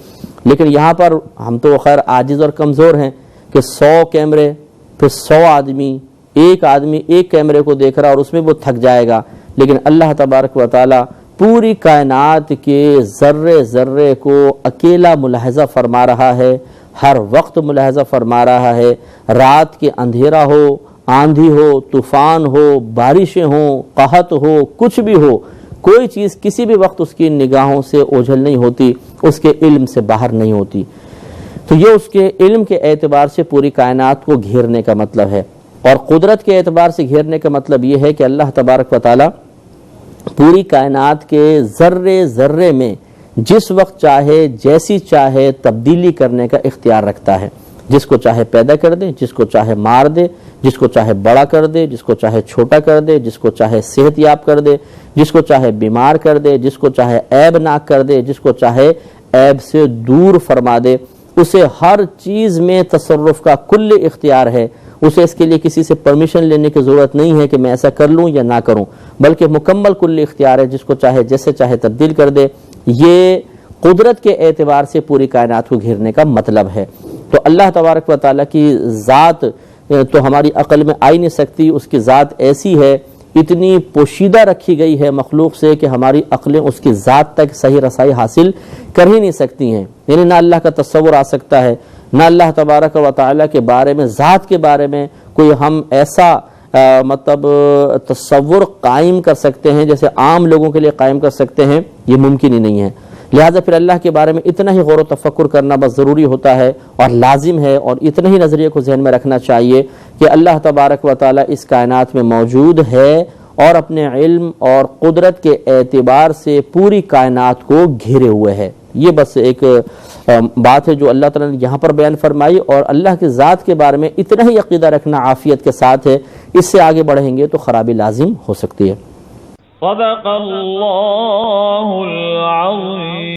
لیکن یہاں پر ہم تو خیر عاجز اور کمزور ہیں کہ 100 کیمرے پھر 100 آدمی، ایک آدمی ایک کیمرے کو دیکھ رہا اور اس میں وہ تھک جائے گا، لیکن اللہ تبارک و تعالی پوری کائنات کے ذرے ذرے کو اکیلا ملاحظہ فرما رہا ہے، ہر وقت ملاحظہ فرما رہا ہے۔ رات کے اندھیرا ہو، آندھی ہو، طوفان ہو، بارشیں ہوں، قحط ہو، کچھ بھی ہو، کوئی چیز کسی بھی وقت اس کی نگاہوں سے اوجھل نہیں ہوتی، اس کے علم سے باہر نہیں ہوتی۔ تو یہ اس کے علم کے اعتبار سے پوری کائنات کو گھیرنے کا مطلب ہے، اور قدرت کے اعتبار سے گھیرنے کا مطلب یہ ہے کہ اللہ تبارک و تعالی پوری کائنات کے ذرے ذرے میں جس وقت چاہے، جیسی چاہے تبدیلی کرنے کا اختیار رکھتا ہے۔ جس کو چاہے پیدا کر دے، جس کو چاہے مار دے، جس کو چاہے بڑا کر دے، جس کو چاہے چھوٹا کر دے، جس کو چاہے صحت یاب کر دے، جس کو چاہے بیمار کر دے، جس کو چاہے عیب ناک کر دے، جس کو چاہے عیب سے دور فرما دے۔ اسے ہر چیز میں تصرف کا کل اختیار ہے، اسے اس کے لیے کسی سے پرمیشن لینے کی ضرورت نہیں ہے کہ میں ایسا کر لوں یا نہ کروں، بلکہ مکمل کل اختیار ہے، جس کو چاہے جیسے چاہے تبدیل کر دے۔ یہ قدرت کے اعتبار سے پوری کائنات کو گھیرنے کا مطلب ہے۔ تو اللہ تبارک و تعالیٰ کی ذات تو ہماری عقل میں آ ہی نہیں سکتی، اس کی ذات ایسی ہے، اتنی پوشیدہ رکھی گئی ہے مخلوق سے کہ ہماری عقلیں اس کی ذات تک صحیح رسائی حاصل کر ہی نہیں سکتی ہیں۔ یعنی نہ اللہ کا تصور آ سکتا ہے، نہ اللہ تبارک و تعالیٰ کے بارے میں، ذات کے بارے میں کوئی ہم ایسا مطلب تصور قائم کر سکتے ہیں جیسے عام لوگوں کے لیے قائم کر سکتے ہیں، یہ ممکن ہی نہیں ہے۔ لہٰذا پھر اللہ کے بارے میں اتنا ہی غور و تفکر کرنا بس ضروری ہوتا ہے اور لازم ہے، اور اتنا ہی نظریے کو ذہن میں رکھنا چاہیے کہ اللہ تبارک و تعالیٰ اس کائنات میں موجود ہے اور اپنے علم اور قدرت کے اعتبار سے پوری کائنات کو گھیرے ہوئے ہے۔ یہ بس ایک بات ہے جو اللہ تعالیٰ نے یہاں پر بیان فرمائی، اور اللہ کی ذات کے بارے میں اتنا ہی عقیدہ رکھنا عافیت کے ساتھ ہے، اس سے آگے بڑھیں گے تو خرابی لازم ہو سکتی ہے۔ صدق اللہ